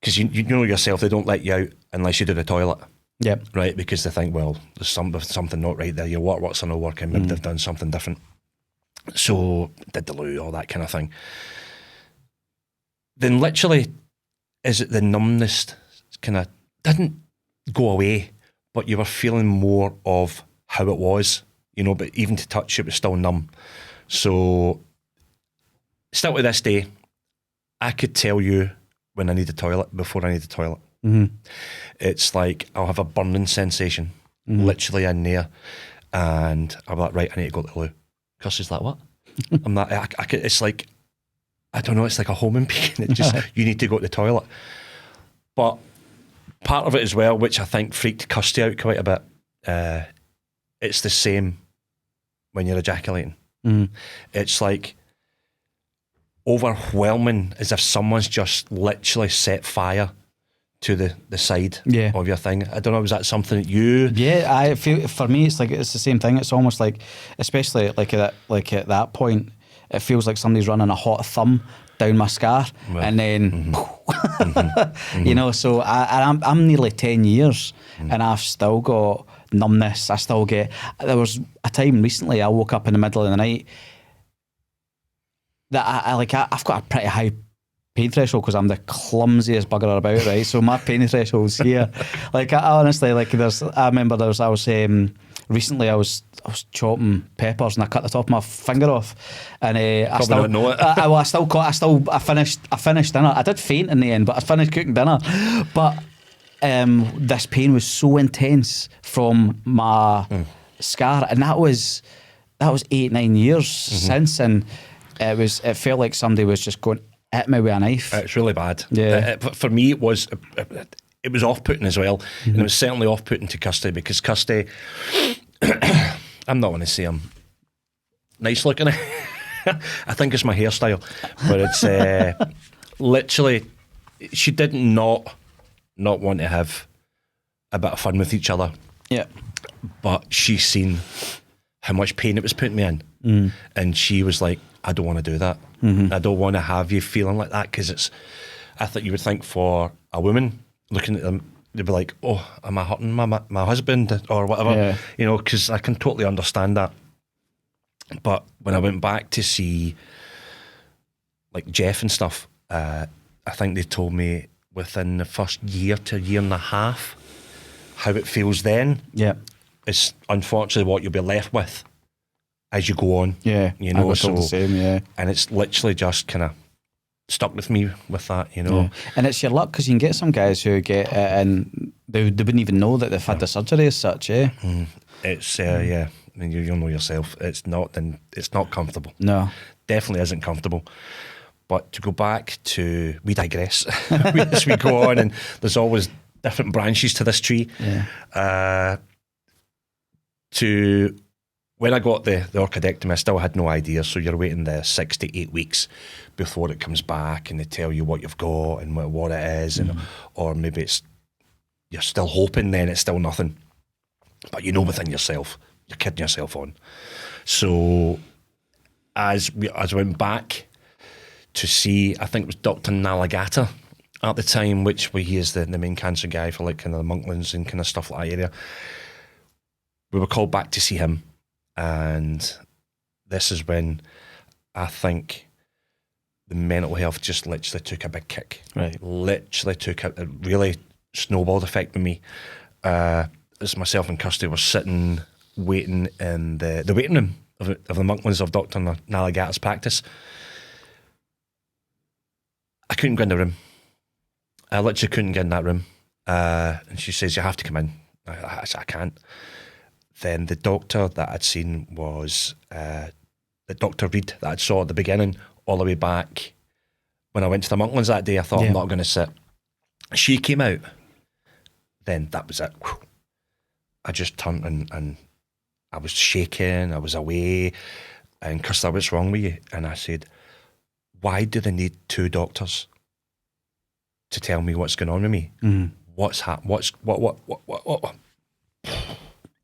because you know yourself, they don't let you out unless you do the toilet. Yeah. Right. Because they think, well, there's something not right there. Your waterworks are not working. Maybe they've done something different. So did the loo, all that kind of thing. Then literally, is it the numbness kind of didn't go away, but you were feeling more of how it was, you know, but even to touch it was still numb. So still to this day, I could tell you when I need a toilet before I need a toilet. Mm-hmm. It's like I'll have a burning sensation literally in there, and I'm like, right, I need to go to the loo. Kirsty's like, what? I'm like, I could, it's like, I don't know, it's like a homing pain. It just, you need to go to the toilet. But part of it as well, which I think freaked Kirsty out quite a bit, it's the same when you're ejaculating. It's like overwhelming, as if someone's just literally set fire to the side of your thing. I don't know, was that something that you... Yeah, I feel, for me, it's the same thing. It's almost like, especially at that point, it feels like somebody's running a hot thumb down my scar, and then you know. So I'm nearly 10 years, and I've still got numbness. I still get. There was a time recently I woke up in the middle of the night that I've got a pretty high pain threshold because I'm the clumsiest bugger about, right? So my pain threshold's here. Like I honestly, like I remember recently I was chopping peppers and I cut the top of my finger off, and I still don't know it. I finished dinner. I did faint in the end, but I finished cooking dinner. But this pain was so intense from my scar, and that was 8-9 years since, and it felt like somebody was just going at me with a knife. It's really bad. Yeah. For me, it was off-putting as well, and it was certainly off-putting to Kirsty, because Kirsty, I'm not going to say I'm nice looking. I think it's my hairstyle, but it's literally, she did not want to have a bit of fun with each other. Yeah. But she's seen how much pain it was putting me in, and she was like, I don't want to do that. I don't want to have you feeling like that, because I thought you would think for a woman looking at them, they'd be like, oh, am I hurting my husband or whatever? Yeah. You know, because I can totally understand that. But when I went back to see like Jeff and stuff, I think they told me within the first year to a year and a half how it feels then. Yeah. It's unfortunately what you'll be left with as you go on. Yeah. You know, I got told the same, yeah. And it's literally just kind of stuck with me with that, you know. Yeah. And it's your luck, because you can get some guys who get it and they wouldn't even know that they've had the surgery as such, yeah. It's yeah. I mean, you'll know yourself. It's not comfortable. No, definitely isn't comfortable. But to go back to, we digress as we go on, and there's always different branches to this tree. Yeah. To when I got the orchidectomy, I still had no idea. So you're waiting the 6 to 8 weeks before it comes back, and they tell you what you've got and what it is, and or maybe you're still hoping then it's still nothing, but you know within yourself you're kidding yourself on. So as I went back to see, I think it was Dr. Nalagata at the time, which he is the main cancer guy for like kind of the Monklands and kind of stuff like that area. We were called back to see him, and this is when I think the mental health just literally took a big kick. Right. Literally took a really snowballed effect with me. As myself and Kirsty were sitting waiting in the waiting room of the Monklands of Dr. Nalagata's practice, I couldn't go in the room. I literally couldn't get in that room. And she says, you have to come in. I said, I can't. Then the doctor that I'd seen was the Dr. Reed that I saw at the beginning, all the way back. When I went to the Monklands that day, I thought, I'm not going to sit. She came out. Then that was it. I just turned and I was shaking, I was away. And Kirsty, what's wrong with you? And I said, why do they need 2 doctors to tell me what's going on with me? What's happened? What?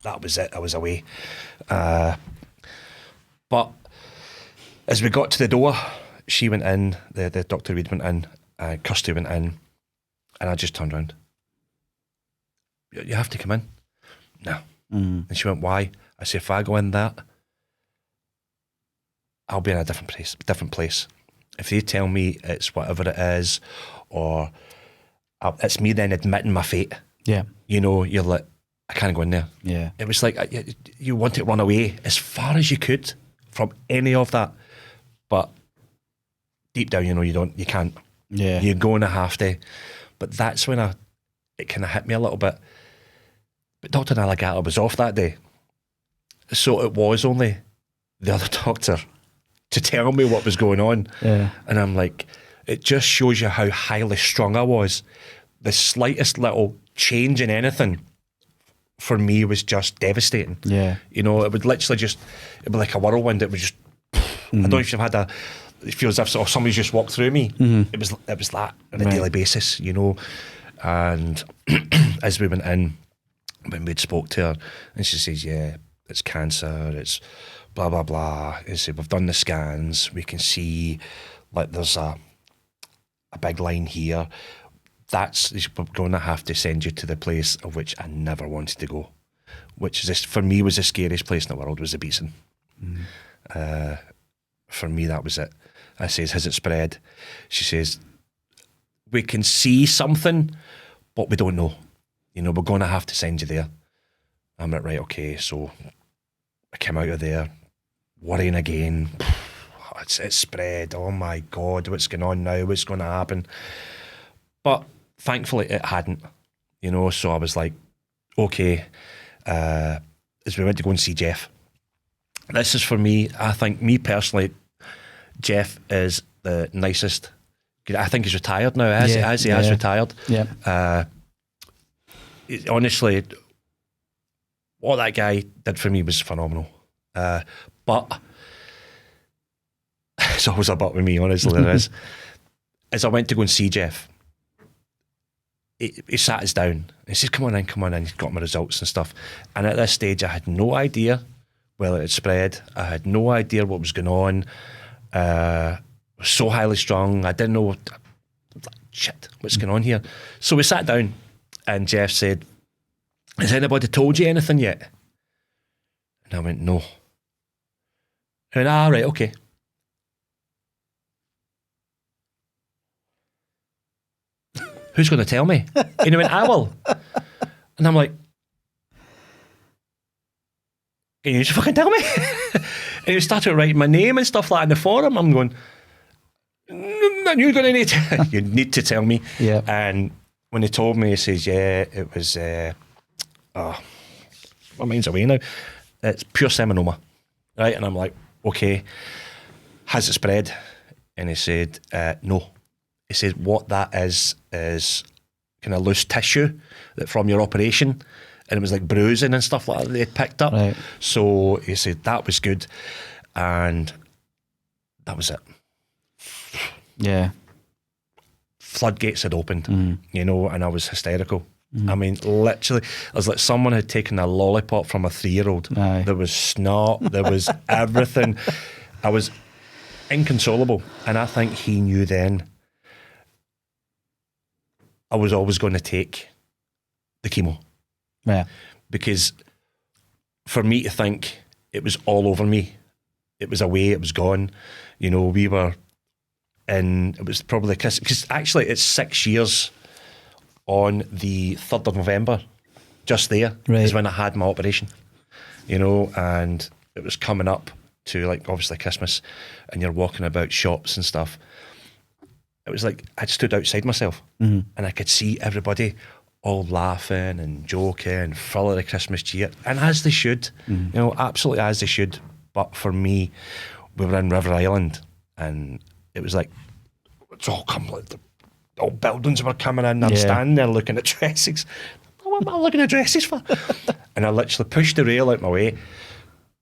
That was it. I was away. But as we got to the door, she went in, the Dr. Reed went in, Kirsty went in, and I just turned around. You have to come in. No. And she went, why? I said, if I go in that, I'll be in a different place. If they tell me it's whatever it is, or it's me then admitting my fate, you know, you're like, I can't go in there. Yeah. It was like, you want to run away as far as you could from any of that. But deep down, you know, you can't. Yeah. You're going to have to. But that's when it kind of hit me a little bit. But Dr. Nalagata was off that day. So it was only the other doctor to tell me what was going on. Yeah. And I'm like, it just shows you how highly strung I was. The slightest little change in anything for me was just devastating. Yeah. You know, it would literally it'd be like a whirlwind. It would just, I don't know if you've had it feels as if somebody's just walked through me. It was that on a daily basis, you know. And as we went in, when we'd spoke to her, and she says, yeah, it's cancer, it's blah, blah, blah. She said, we've done the scans, we can see like there's a big line here. We're going to have to send you to the place of which I never wanted to go, which is for me was the scariest place in the world, was the Beeson. For me, that was it. I says, has it spread? She says, we can see something, but we don't know. You know, we're going to have to send you there. I'm like, right, okay. So I came out of there worrying again. It's spread. Oh my God, what's going on now? What's going to happen? But thankfully it hadn't, you know. So I was like, okay. As we went to go and see Jeff. This is for me, I think, me personally, Jeff is the nicest. I think he's retired now, he has retired. Yeah. Honestly, what that guy did for me was phenomenal. But it's always a but with me, honestly, there is. As I went to go and see Jeff, he sat us down. He said, come on in. He's got my results and stuff. And at this stage, I had no idea whether it had spread. I had no idea what was going on. Was so highly strung. I didn't know shit, what's going on here. So we sat down and Jeff said, has anybody told you anything yet? And I went, no. And right, okay. Who's going to tell me? And he went, I will. And I'm like, can you just fucking tell me? And he started writing my name and stuff like that in the forum. I'm going, you're going to need to, you need to tell me. Yeah. And when he told me, he says, yeah, it was, my mind's away now. It's pure seminoma, right? And I'm like, okay, has it spread? And he said, no. He said, what that is kind of loose tissue that from your operation, and it was like bruising and stuff like that they picked up. Right. So he said that was good, and that was it. Yeah. Floodgates had opened, you know, and I was hysterical. I mean, literally, it was like someone had taken a lollipop from a 3-year-old. Aye. There was snot, there was everything. I was inconsolable, and I think he knew then I was always going to take the chemo. Yeah. Because for me to think it was all over me, it was away, it was gone. You know, we were in, it was probably, because actually it's 6 years on the 3rd of November, just there, is when I had my operation. You know, and it was coming up to like obviously Christmas, and you're walking about shops and stuff. It was like I'd stood outside myself, and I could see everybody all laughing and joking, full of the Christmas cheer, and as they should, you know, absolutely as they should. But for me, we were in River Island, and it was like it's all all buildings were coming in. I'm standing there looking at dresses. What am I looking at dresses for? And I literally pushed the rail out my way,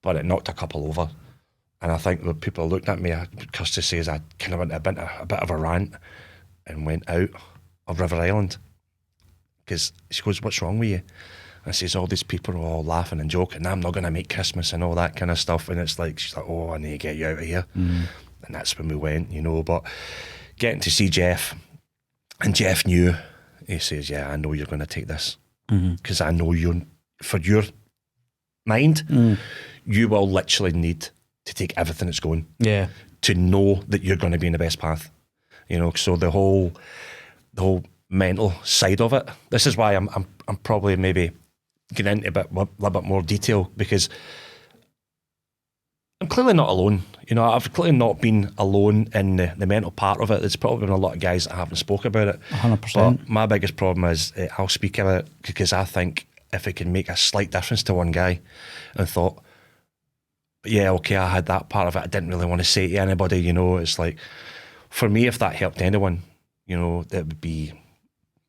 but it knocked a couple over. And I think the people looked at me, Kirsty says, I kind of went a bit of a rant and went out of River Island. Because she goes, what's wrong with you? And I says, all these people are all laughing and joking, I'm not going to make Christmas and all that kind of stuff. And it's like, she's like, oh, I need to get you out of here. And that's when we went, you know. But getting to see Jeff, and Jeff knew, he says, yeah, I know you're going to take this. Because I know for your mind, you will literally need to take everything that's going. Yeah. To know that you're going to be in the best path. You know, so the whole mental side of it. This is why I'm probably maybe getting into a little bit more detail, because I'm clearly not alone. You know, I've clearly not been alone in the mental part of it. There's probably been a lot of guys that haven't spoke about it. 100%. But my biggest problem is I'll speak about it because I think if it can make a slight difference to one guy, and thought, yeah, okay, I had that part of it I didn't really want to say to anybody, you know. It's like, for me, if that helped anyone, you know, that would be,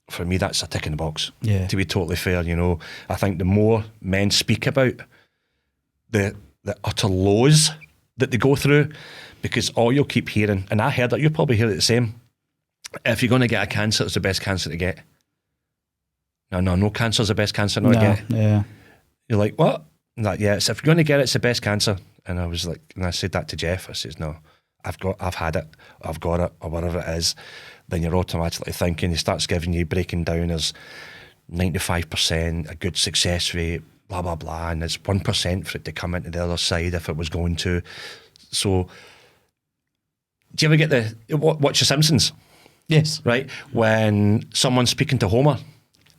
for me, that's a tick in the box. Yeah. To be totally fair, you know. I think the more men speak about the utter lows that they go through, because all you'll keep hearing, and I heard it, you'll probably hear it the same, if you're going to get a cancer, it's the best cancer to get. No cancer's the best cancer not to get. Yeah. You're like, what? Like, yeah, if you're going to get it, it's the best cancer. And I was like, and I said that to Jeff. I says, no, I've had it, I've got it, or whatever it is, then you're automatically thinking, it starts giving you, breaking down as 95%, a good success rate, blah, blah, blah, and it's 1% for it to come into the other side if it was going to. So, do you ever get watch The Simpsons? Yes. Right? When someone's speaking to Homer,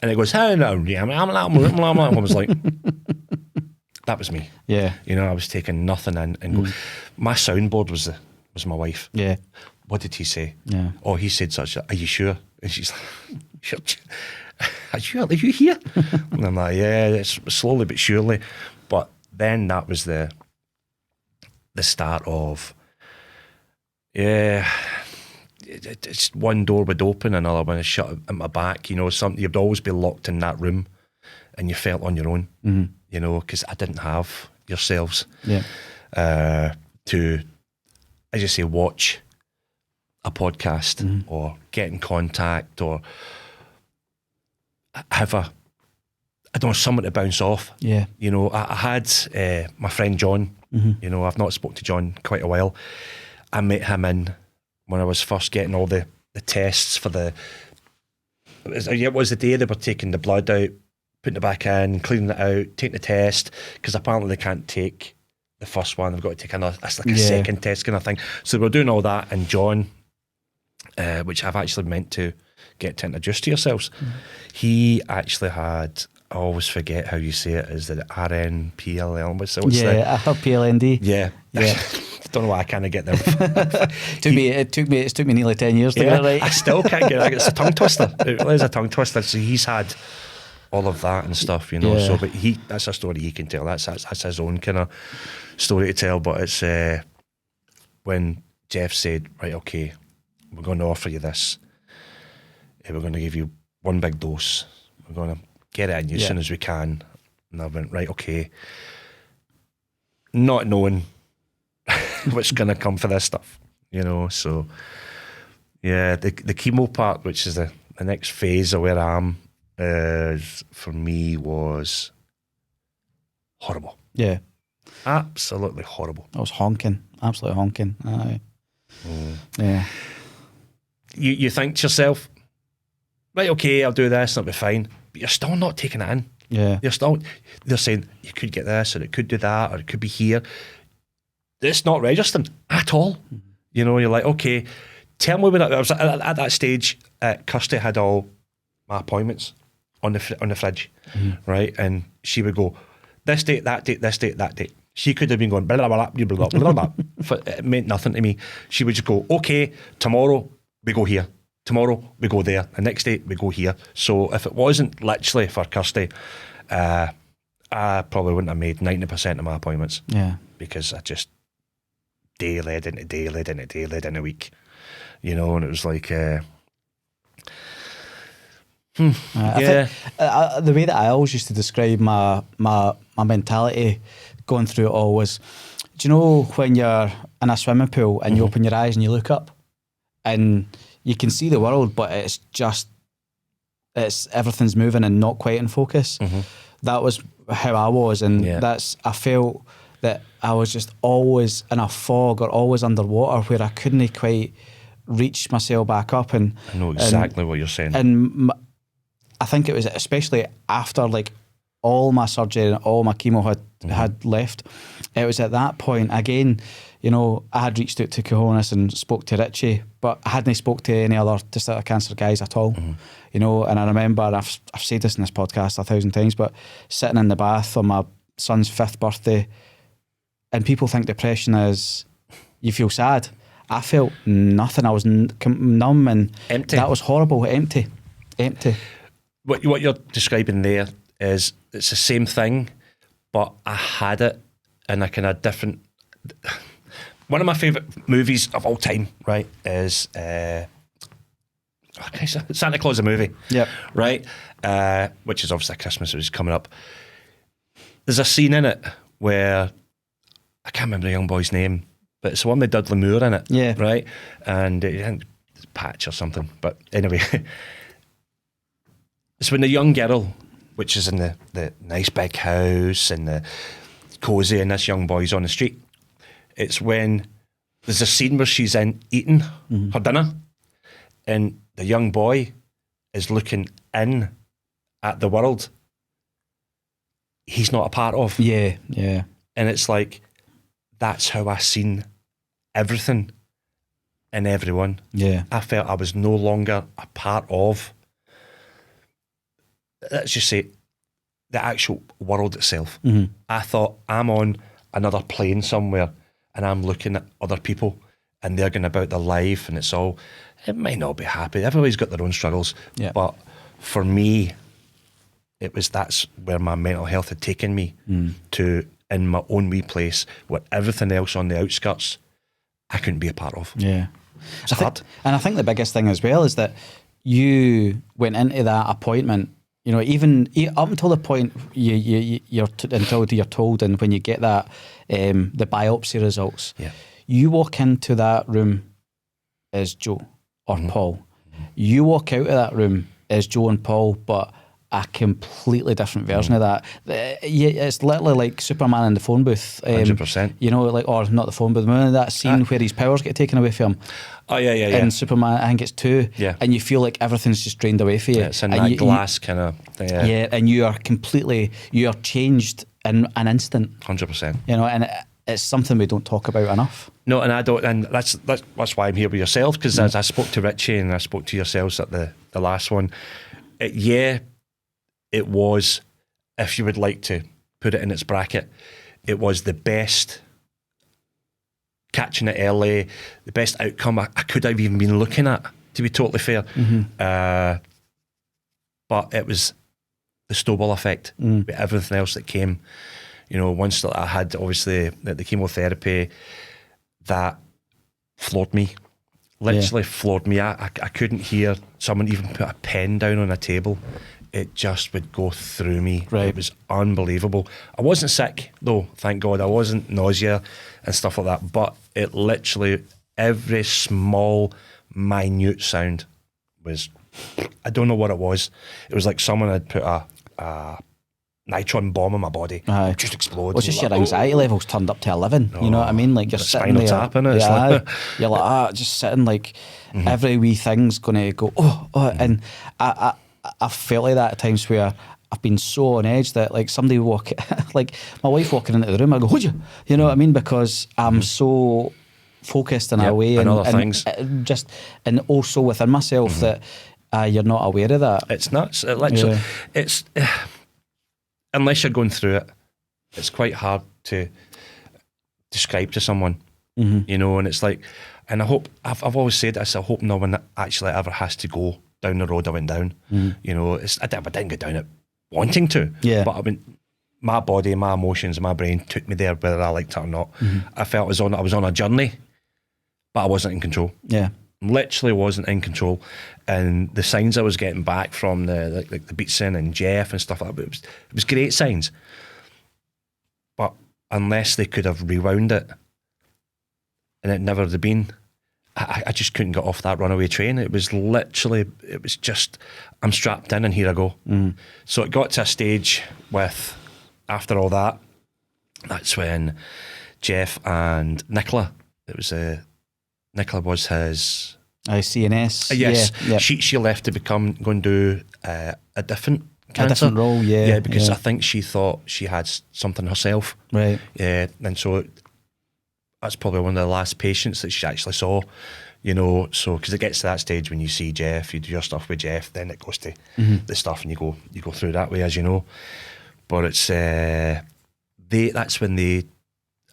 and it goes, hey, no, I was like, that was me. Yeah. You know, I was taking nothing in and go. My soundboard was my wife. Yeah. What did he say? Yeah. Oh, he said such a, are you sure? And she's like, are you here? And I'm like, yeah, it's slowly but surely. But then that was the start of, yeah, it's one door would open, another one is shut at my back. You know, something, you'd always be locked in that room and you felt on your own, you know, because I didn't have yourselves to, as you say, watch a podcast or get in contact or have I don't know, someone to bounce off. Yeah. You know, I had my friend John, you know, I've not spoken to John quite a while. I met him in when I was first getting all the tests for it was the day they were taking the blood out, putting it back in, cleaning it out, taking the test, because apparently they can't take the first one, they've got to take another, it's like a second test kind of thing. So they were doing all that, and John, which I've actually meant to get to introduce to yourselves, he actually had, I always forget how you say it, is the RNPLL? What's I heard PLND. Yeah. Don't know why I can't get them. It took me nearly 10 years to get it right. I still can't get it. It's a tongue twister. It really is a tongue twister. So he's had all of that and stuff, you know. So, but that's a story he can tell. That's his own kind of story to tell. But it's when Jeff said, right, okay, we're going to offer you this. We're going to give you one big dose. We're going to get it in you as soon as we can. And I went, right, okay. Not knowing what's going to come for this stuff, you know. So, yeah, the chemo part, which is the next phase of where I am, for me was horrible. Yeah. Absolutely horrible. I was honking. Absolutely honking. Aye. Yeah. You think to yourself, right, okay, I'll do this, that'll be fine. But you're still not taking it in. Yeah. They're saying, you could get this, or it could do that, or it could be here. It's not registering at all. You know, you're like, okay, tell me when I was at that stage, Kirsty had all my appointments on the fridge, right? And she would go, this date, that date, this date, that date. She could have been going, blah, blah, blah, blah, blah, blah, blah. It meant nothing to me. She would just go, okay, tomorrow we go here. Tomorrow we go there. The next day we go here. So if it wasn't literally for Kirsty, I probably wouldn't have made 90% of my appointments. Yeah. Because I just day led into day led into day led in a week. You know, and it was like I think, the way that I always used to describe my mentality going through it all was, do you know when you're in a swimming pool and you open your eyes and you look up and you can see the world, but it's everything's moving and not quite in focus. That was how I was, and I felt that I was just always in a fog or always underwater where I couldn't quite reach myself back up. And I know exactly what you're saying. And I think it was especially after like all my surgery and all my chemo had left. It was at that point again, you know, I had reached out to Cahonas and spoke to Richie, but I hadn't spoke to any other testicular cancer guys at all. You know, and I remember I've said this in this podcast 1,000 times, but sitting in the bath on my son's 5th birthday, and people think depression is you feel sad. I felt nothing. I was numb and empty. That was horrible. Empty. What you're describing there is it's the same thing, but I had it in a kind of different. One of my favourite movies of all time, right, is Santa Claus the movie. Yep. Right, which is obviously Christmas, which is coming up. There's a scene in it where I can't remember the young boy's name, but it's the one with Dudley Moore in it. Yeah. Right, and I think it's Patch or something. But anyway, it's when the young girl, which is in the nice big house and the cosy, and this young boy's on the street. It's when there's a scene where she's in eating her dinner, and the young boy is looking in at the world he's not a part of. Yeah. And it's like, that's how I seen everything and everyone. Yeah. I felt I was no longer a part of, let's just say, the actual world itself. I thought, I'm on another plane somewhere and I'm looking at other people and they're going about their life, and it might not be happy. Everybody's got their own struggles. Yeah. But for me, that's where my mental health had taken me to, in my own wee place, where everything else on the outskirts I couldn't be a part of. Yeah. It's hard. And I think the biggest thing as well is that you went into that appointment, you know, even up until the point until you're told, and when you get that the biopsy results, you walk into that room as Joe or Paul. You walk out of that room as Joe and Paul, but a completely different version of that. It's literally like Superman in the phone booth. 100%. You know, like, or not the phone booth, that scene where his powers get taken away from him. Oh, yeah. And Superman, I think it's 2. Yeah. And you feel like everything's just drained away from you. Yeah, it's in that glass kind of thing. Yeah, and you are changed in an instant. 100%. You know, and it's something we don't talk about enough. No, and I don't, and that's why I'm here with yourself, because as I spoke to Richie and I spoke to yourselves at the last one, it was, if you would like to put it in its bracket, it was the best catching it early, the best outcome I could have even been looking at, to be totally fair. But it was the snowball effect with everything else that came. You know, once that I had, obviously, the chemotherapy, that floored me. Literally floored me. I couldn't hear someone even put a pen down on a table. It just would go through me. Right. It was unbelievable. I wasn't sick, though, thank God. I wasn't nausea and stuff like that. But it literally, every small, minute sound was, I don't know what it was. It was like someone had put a nitron bomb in my body. It just exploded. Well, it's just your anxiety levels turned up to 11. You know what I mean? Like, you're sitting there. Spinal tap, innit? Yeah, you're like, just sitting like, every wee thing's going to go, and I felt like that at times where I've been so on edge that, like, somebody like my wife walking into the room, I go, "Would you?" You know what I mean? Because I'm so focused in a way, and other things, and also within myself that you're not aware of that. It's nuts. It literally, it's unless you're going through it, it's quite hard to describe to someone. You know, and it's like, and I hope I've always said this. I hope no one actually ever has to go down the road I went down. You know, I didn't go down it wanting to. Yeah. But I mean, my body, my emotions, my brain took me there, whether I liked it or not. I felt I was on a journey, but I wasn't in control. Yeah. Literally wasn't in control. And the signs I was getting back from the Beatson and Jeff and stuff like that, it was great signs. But unless they could have rewound it, and it never had been, I just couldn't get off that runaway train. It was just, I'm strapped in and here I go. So it got to a stage with, after all that, that's when Jeff and Nicola, Nicola was his... CNS. Yes. Yeah. She left to go and do a different cancer. A different role, yeah. Yeah, because I think she thought she had something herself. Right. Yeah, and so that's probably one of the last patients that she actually saw, you know, so, because it gets to that stage when you see Jeff, you do your stuff with Jeff, then it goes to the stuff and you go through that way, as you know. But it's, that's when they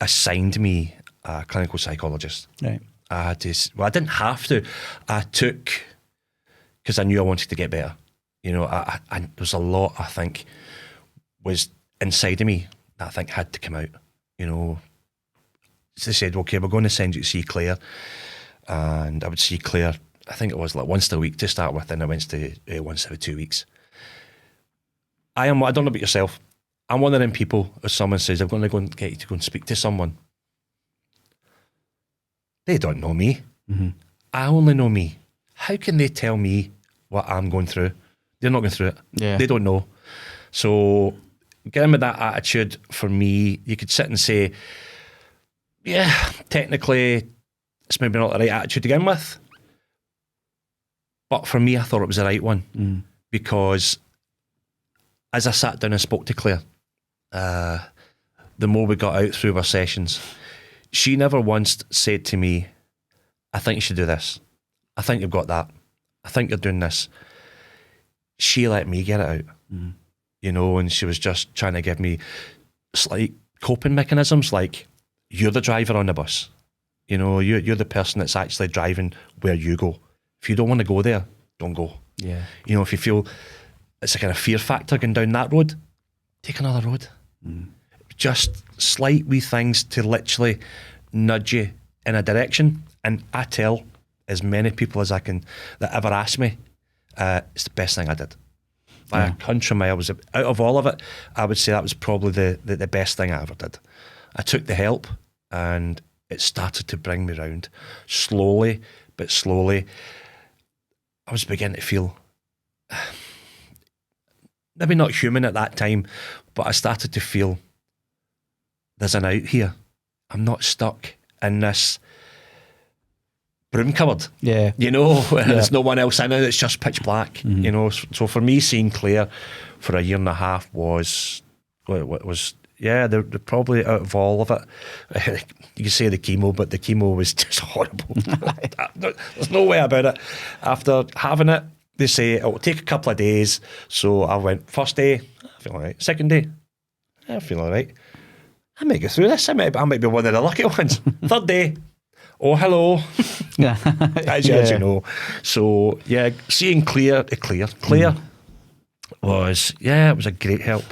assigned me a clinical psychologist. Right. I didn't have to. I took, because I knew I wanted to get better. You know, I there's a lot, I think, was inside of me that I think had to come out, you know. So they said, okay, we're going to send you to see Claire. And I would see Claire, I think it was like once a week to start with, and I went to once every 2 weeks. I don't know about yourself, I'm one of them people, if someone says, I'm going to go and get you to go and speak to someone, they don't know me. I only know me. How can they tell me what I'm going through? They're not going through it. Yeah. They don't know. So getting with that attitude, for me, you could sit and say, yeah, technically it's maybe not the right attitude to begin with. But for me, I thought it was the right one because as I sat down and spoke to Claire, the more we got out through our sessions, she never once said to me, I think you should do this. I think you've got that. I think you're doing this. She let me get it out, you know, and she was just trying to give me slight coping mechanisms, like, you're the driver on the bus. You know, you're the person that's actually driving where you go. If you don't want to go there, don't go. Yeah. You know, if you feel it's a kind of fear factor going down that road, take another road. Just slight wee things to literally nudge you in a direction. And I tell as many people as I can that ever ask me, it's the best thing I did. By a country mile. Out of all of it, I would say that was probably the best thing I ever did. I took the help and it started to bring me round. Slowly, but slowly, I was beginning to feel maybe not human at that time, but I started to feel there's an out here. I'm not stuck in this broom cupboard. Yeah. You know, there's no one else in it, it's just pitch black. You know, so for me, seeing Claire for a year and a half was the probably out of all of it, you can say the chemo, but the chemo was just horrible. There's no way about it. After having it, they say it'll take a couple of days. So I went, first day, I feel all right. Second day, I feel all right. I might go through this. I might be one of the lucky ones. Third day, oh, hello. as you know. So, yeah, seeing Claire was, it was a great help.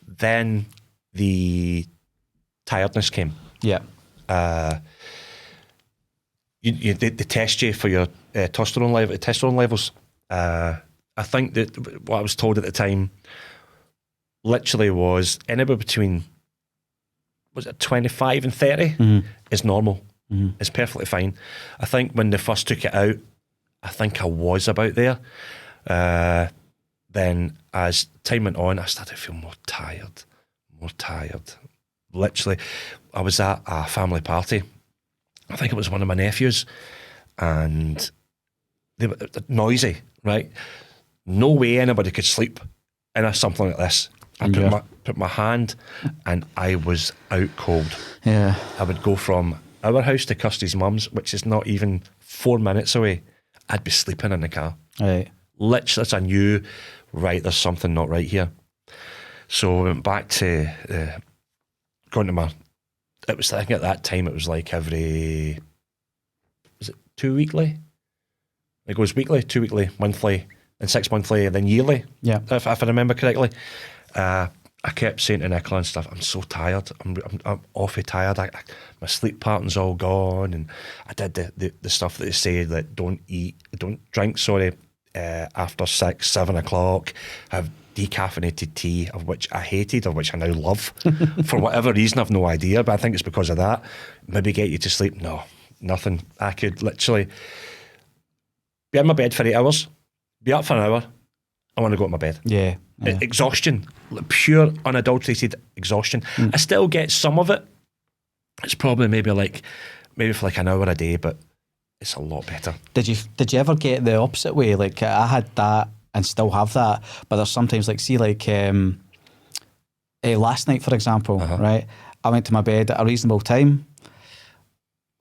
Then the tiredness came. Yeah. They test you for your testosterone levels. I think that what I was told at the time literally was anywhere between, was it 25 and 30 is normal. It's perfectly fine. I think when they first took it out, I think I was about there. Then as time went on, I started to feel more tired. Literally, I was at a family party. I think it was one of my nephews, and they were noisy, right? No way anybody could sleep in something like this. I put my hand, and I was out cold. Yeah, I would go from our house to Kirsty's mum's, which is not even 4 minutes away. I'd be sleeping in the car. Right. Literally, I knew, right, there's something not right here. So I went back to going to my, I think at that time it was like every, was it 2 weekly? It goes weekly, 2 weekly, monthly, and 6 monthly, and then yearly. Yeah. If I remember correctly. I kept saying to Nicola and stuff, I'm so tired. I'm awfully tired. My sleep pattern's all gone, and I did the stuff that they say that don't drink, after 6, 7 o'clock, have decaffeinated tea, of which I hated, of which I now love. For whatever reason, I've no idea, but I think it's because of that. Maybe get you to sleep. No, nothing. I could literally be in my bed for 8 hours, be up for an hour, I want to go to my bed. Yeah. Exhaustion, pure unadulterated exhaustion. I still get some of it. It's probably maybe for like an hour a day, but it's a lot better. Did you ever get the opposite way? Like I had that and still have that, but there's sometimes last night, for example, right? I went to my bed at a reasonable time,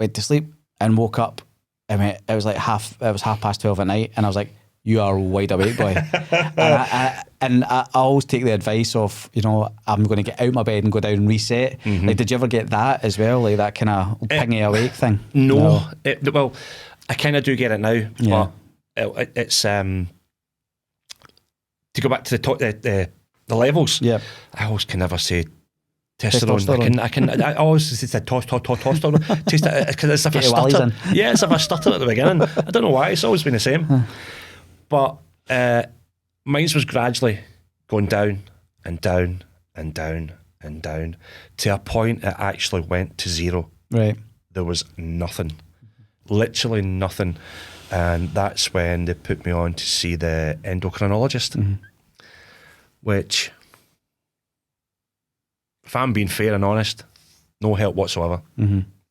went to sleep and woke up. I mean, it was 12:30 at night, and I was like, you are wide awake, boy. and I always take the advice of, I'm going to get out of my bed and go down and reset. Like, did you ever get that as well? Like that kind of pingy awake thing? No. Well, I kind of do get it now, but it's to go back to the levels. Yeah. I always can never say testosterone. I always say testosterone. Taste it because it's if I stutter. Yeah, it's if I stutter at the beginning. I don't know why. It's always been the same. But mine was gradually going down and down and down and down to a point it actually went to zero. Right. There was nothing, literally nothing. And that's when they put me on to see the endocrinologist, which, if I'm being fair and honest, no help whatsoever.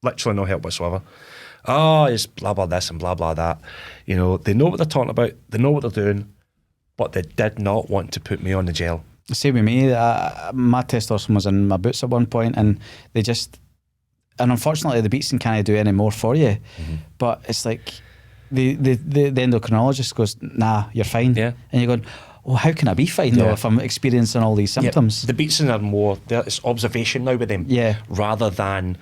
Literally no help whatsoever. oh, it's blah, blah this and blah, blah that. You know, they know what they're talking about. They know what they're doing, but they did not want to put me on the gel. Same with me. My testosterone was in my boots at one point, and they just, and unfortunately the beatson can't do any more for you. But it's like the endocrinologist goes, nah, you're fine. Yeah. And you're going, oh, how can I be fine though if I'm experiencing all these symptoms? The beatson are more, it's observation now with them. Yeah. Rather than,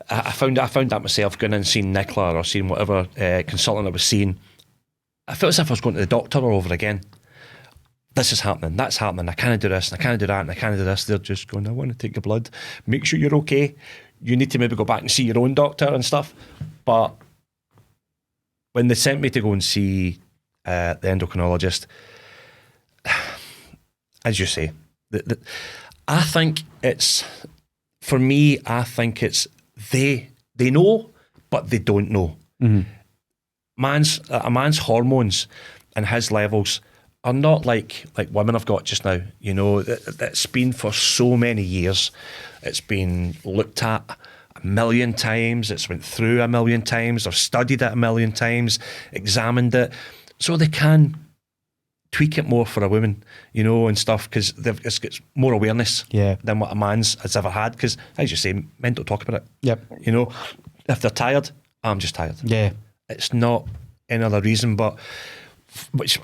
I found that myself going and seeing Nicola or seeing whatever consultant I was seeing. I felt as if I was going to the doctor all over again. This is happening, that's happening, I can't do this, and I can't do that, and I can't do this. They're just going, I want to take your blood, make sure you're okay. You need to maybe go back and see your own doctor and stuff. But when they sent me to go and see the endocrinologist, as you say, I think it's, for me, I think it's they know, but they don't know. A man's hormones and his levels are not like women have got just now. You know, it's been for so many years. It's been looked at a million times. It's went through a million times. They've studied it a million times, examined it, so they can tweak it more for a woman, you know, and stuff, because it's got more awareness than what a man's has ever had. Because, as you say, men don't talk about it. Yep. You know, if they're tired, I'm just tired. Yeah. It's not any other reason, but which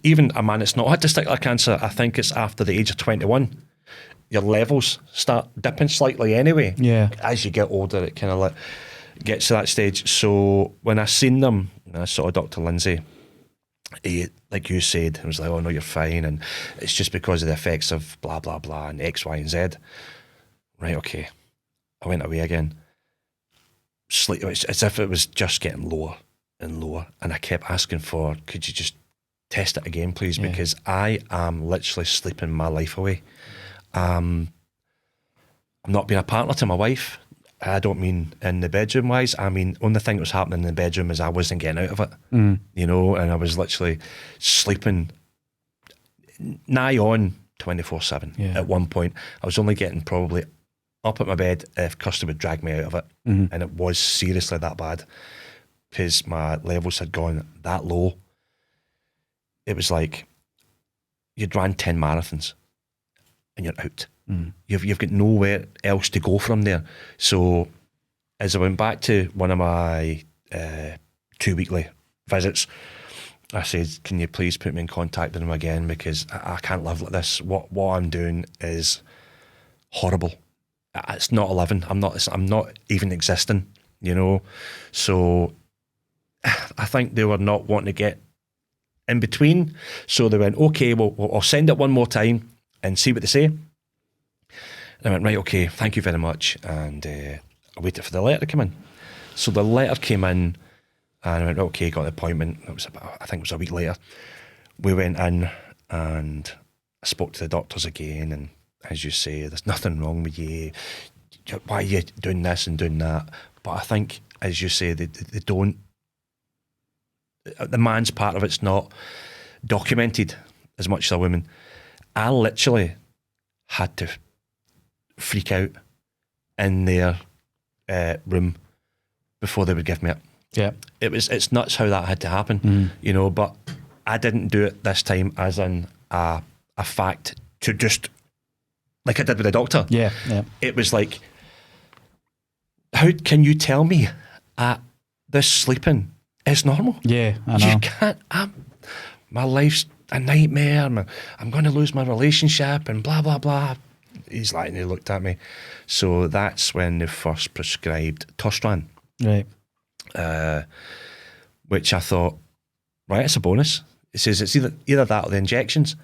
even a man that's not had testicular cancer, I think it's after the age of 21, your levels start dipping slightly anyway. Yeah. As you get older, it kind of like gets to that stage. So when I seen them, I saw Dr. Lindsay. He, like you said, it was like, oh no, you're fine, and it's just because of the effects of blah blah blah and X, Y, and Z. Right, okay. I went away again. Sleep. It's as if it was just getting lower and lower, and I kept asking for, could you just test it again, please? Because I am literally sleeping my life away. I'm not being a partner to my wife. I don't mean in the bedroom wise. I mean, only thing that was happening in the bedroom is I wasn't getting out of it, you know, and I was literally sleeping nigh on 24/7. At one point, I was only getting probably up at my bed if Kirsty would drag me out of it, and it was seriously that bad because my levels had gone that low. It was like you'd ran 10 marathons and you're out. You've got nowhere else to go from there. So as I went back to one of my 2 weekly visits, I said, can you please put me in contact with him again, because I can't live like this. What I'm doing is horrible. It's not a living. I'm not even existing, you know. So I think they were not wanting to get in between. So they went, okay, well, I'll send it one more time and see what they say. And I went, right, okay, thank you very much. And I waited for the letter to come in. So the letter came in, and I went, okay, got the appointment. It was about, I think it was a week later. We went in, and I spoke to the doctors again. And as you say, there's nothing wrong with you. Why are you doing this and doing that? But I think, as you say, they don't. The man's part of it's not documented as much as a woman. I literally had to freak out in their room before they would give me it. Yeah, it's nuts how that had to happen, you know. But I didn't do it this time as in a fact to just like I did with the doctor. Yeah. It was like, how can you tell me this sleeping is normal? Yeah, I know. You can't. My life's a nightmare. I'm going to lose my relationship and blah blah blah. He's like, and he looked at me. So that's when they first prescribed Tostran. Right. Which I thought, right, it's a bonus. It says it's either that or the injections.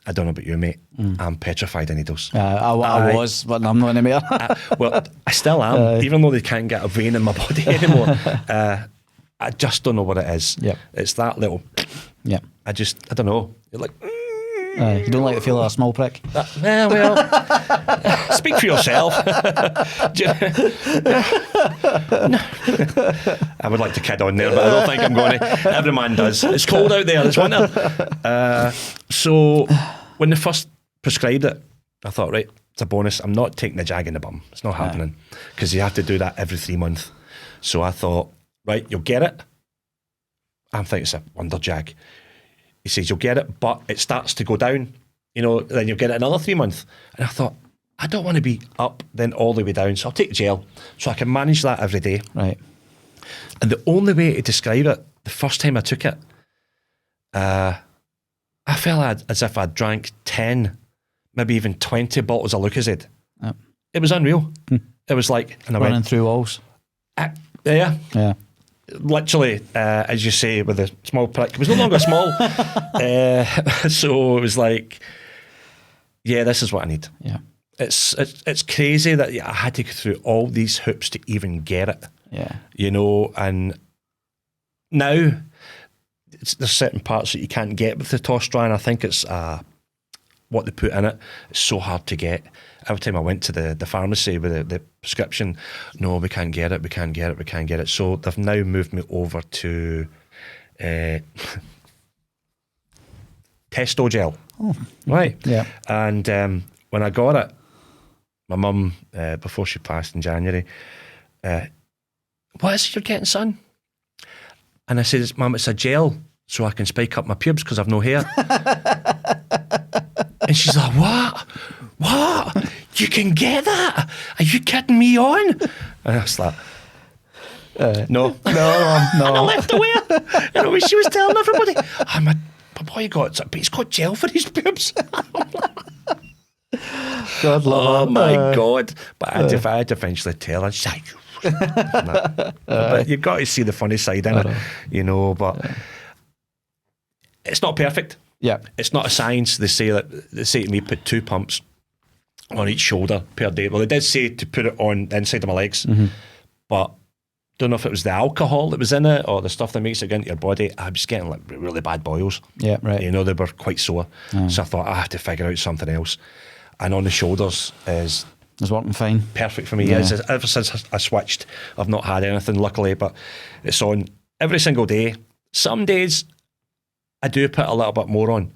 I don't know about you, mate. I'm petrified of needles. I was, but I'm not anymore. Well, I still am, even though they can't get a vein in my body anymore. I just don't know what it is. Yep. It's that little. Yeah. I don't know. You're like. You don't like the feel of a small prick? Well, speak for yourself. I would like to kid on there, but I don't think I'm going to. Every man does. It's cold out there, it's winter. So when they first prescribed it, I thought, right, it's a bonus. I'm not taking the jag in the bum. It's not happening, because you have to do that every 3 months. So I thought, right, you'll get it. I'm thinking it's a wonder jag. He says, you'll get it, but it starts to go down, then you'll get it another 3 months. And I thought, I don't want to be up then all the way down, so I'll take gel so I can manage that every day. Right. And the only way to describe it, the first time I took it, I felt as if I drank 10, maybe even 20 bottles of Lucozade. Yep. It was unreal. It was like... And I running through walls. Yeah. Yeah. Literally, as you say, with a small prick. It was no longer small. So it was like, yeah, this is what I need. Yeah. It's crazy that I had to go through all these hoops to even get it. Yeah. And now there's certain parts that you can't get with the Tostrand. I think it's what they put in it. It's so hard to get. Every time I went to the pharmacy with the prescription, no, we can't get it, we can't get it, we can't get it. So they've now moved me over to Testo gel. Oh. Right. Yeah. And when I got it, my mum, before she passed in January, what is it you're getting, son? And I said, Mum, it's a gel so I can spike up my pubes because I've no hair. And she's like, what? You can get that? Are you kidding me on? And I was like, no. And I left away. She was telling everybody, my boy got it, but he's got gel for his pubes. God love Oh my God. But I had to eventually tell her, she's like, but you've got to see the funny side in it, but it's not perfect. Yeah. It's not a science. They say to me, put 2 pumps on each shoulder per day. Well, they did say to put it on the inside of my legs, but don't know if it was the alcohol that was in it or the stuff that makes it go into your body. I was getting like really bad boils. Yeah, right. They were quite sore. So I thought I have to figure out something else. And on the shoulders is working fine. Perfect for me. Yeah. Ever since I switched, I've not had anything, luckily, but it's on every single day. Some days I do put a little bit more on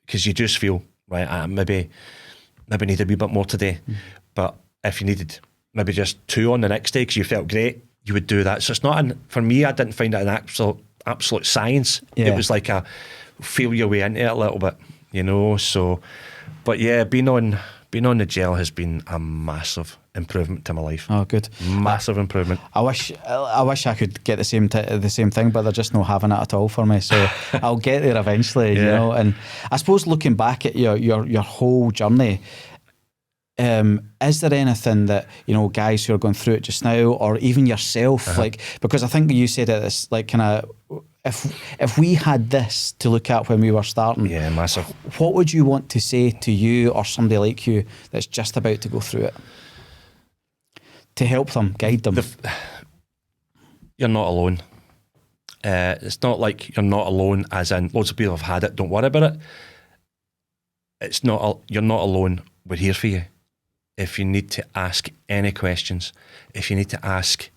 because you just feel, right, I maybe need a wee bit more today. But if you needed maybe just 2 on the next day because you felt great, you would do that. So it's not, for me, I didn't find it an absolute science. Yeah. It was like a feel your way into it a little bit, so, but yeah, being on the gel has been a massive improvement to my life. Oh, good. Massive improvement. I wish I could get the same thing, but they're just not having it at all for me. So I'll get there eventually, And I suppose looking back at your whole journey, is there anything that guys who are going through it just now, or even yourself, because I think you said it, it's like kind of, if we had this to look at when we were starting, massive. What would you want to say to you or somebody like you that's just about to go through it, to help them, guide them? You're not alone. It's not like you're not alone as in loads of people have had it, don't worry about it. You're not alone. We're here for you. If you need to ask any questions, if you need to ask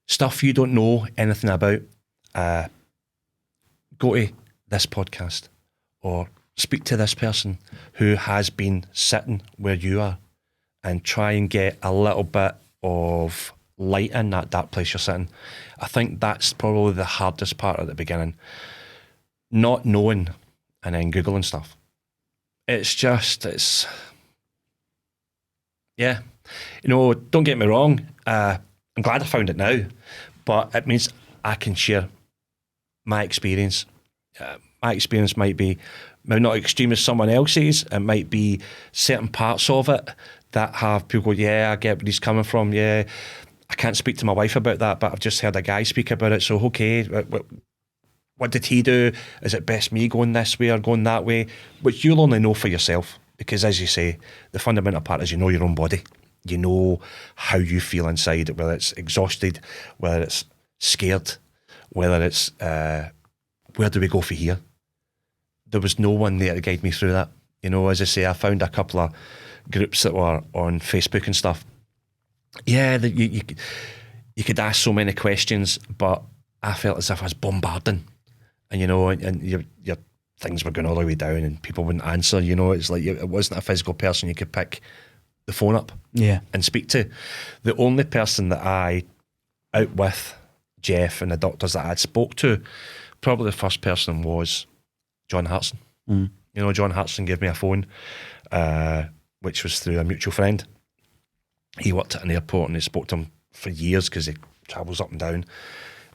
stuff you don't know anything about, go to this podcast or speak to this person who has been sitting where you are and try and get a little bit of light in that place you're sitting. I think that's probably the hardest part at the beginning. Not knowing and then Googling stuff. Yeah. Don't get me wrong. I'm glad I found it now, but it means I can share my experience. My experience might be maybe not extreme as someone else's. It might be certain parts of it that have people go, yeah, I get where he's coming from. Yeah, I can't speak to my wife about that, but I've just heard a guy speak about it. So, okay, what did he do? Is it best me going this way or going that way? Which you'll only know for yourself. Because as you say, the fundamental part is your own body. You know how you feel inside, whether it's exhausted, whether it's scared, whether it's where do we go for here? There was no one there to guide me through that. As I say, I found a couple of groups that were on Facebook and stuff. Yeah, you could ask so many questions, but I felt as if I was bombarding. And and your things were going all the way down and people wouldn't answer. It's like it wasn't a physical person you could pick the phone up and speak to. The only person that I out with Jeff and the doctors that I had spoke to, probably the first person was John Hartson. You know, John Hartson gave me a phone, which was through a mutual friend. He worked at an airport and he spoke to him for years because he travels up and down.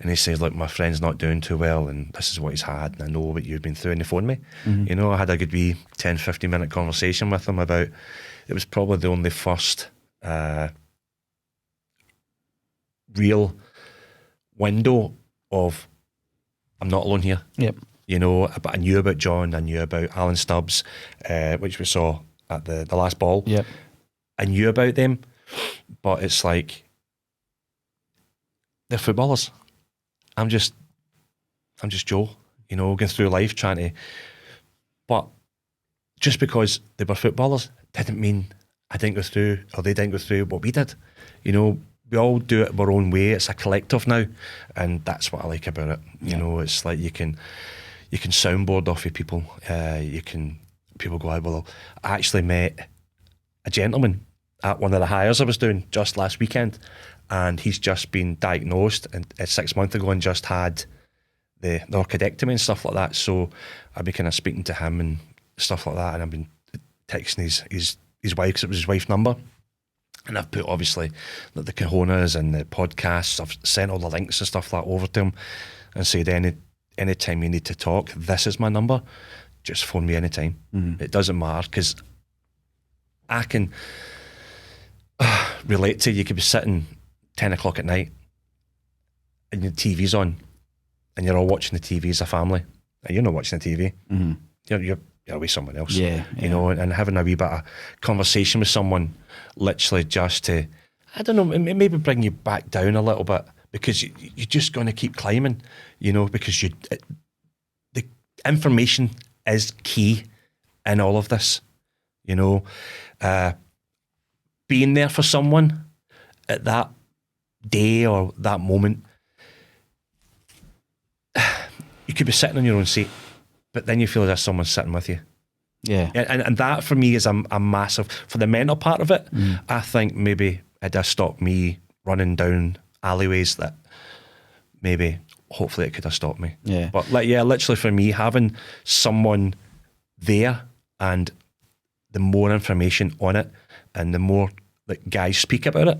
And he says, look, my friend's not doing too well and this is what he's had and I know what you've been through. And he phoned me. You know, I had a good wee 10, 15 minute conversation with him about, it was probably the only first real window of, I'm not alone here. Yep. You know, but I knew about John, I knew about Alan Stubbs, which we saw at the last ball. Yep. I knew about them, but it's like, they're footballers. I'm just Joe, you know, going through life trying to, but just because they were footballers didn't mean I didn't go through, or they didn't go through what we did. You know, we all do it our own way. It's a collective now, and that's what I like about it. You know, it's like you can soundboard off of people. People go, well, I actually met a gentleman at one of the hires I was doing just last weekend, and he's just been diagnosed and 6 months ago and just had the orchidectomy and stuff like that. So I've been kind of speaking to him and stuff like that, and I've been texting his wife, because it was his wife's number. And I've put obviously the Cahonas and the podcasts, I've sent all the links and stuff like that over to him and said, any time you need to talk, this is my number, just phone me anytime. It doesn't matter, because I can relate to, you could be sitting 10 o'clock at night and your TV's on and you're all watching the TV as a family and you're not watching the TV. You're with someone else. You know, and having a wee bit of conversation with someone, literally just to, I don't know, maybe bring you back down a little bit, because you're just going to keep climbing, you know, because the information is key in all of this, you know. Being there for someone at that day or that moment, you could be sitting on your own seat, but then you feel as if someone's sitting with you. And that for me is a massive, for the mental part of it, I think maybe it does stop me running down alleyways that maybe, hopefully it could have stopped me. But literally for me, having someone there and the more information on it and the more that guys speak about it,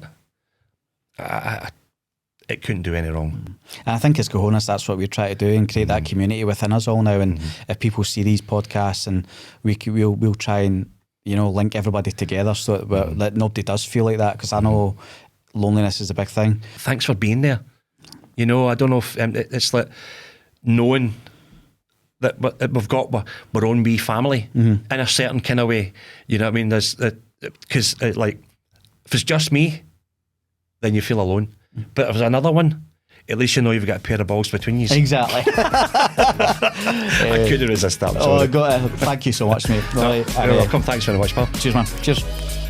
it couldn't do any wrong. And I think as Cahonas, that's what we try to do, and create that community within us all now. And if people see these podcasts, and we'll try and, you know, link everybody together so that nobody does feel like that, because I know loneliness is a big thing. Thanks for being there. You know, I don't know if it's like knowing that we've got our own wee family in a certain kind of way. You know what I mean? There's because like if it's just me, then you feel alone. But if there's another one, at least you know you've got a pair of balls between you. Exactly. I couldn't resist that. Thank you so much, mate. You're welcome. Thanks very much, pal. Cheers, man. Cheers.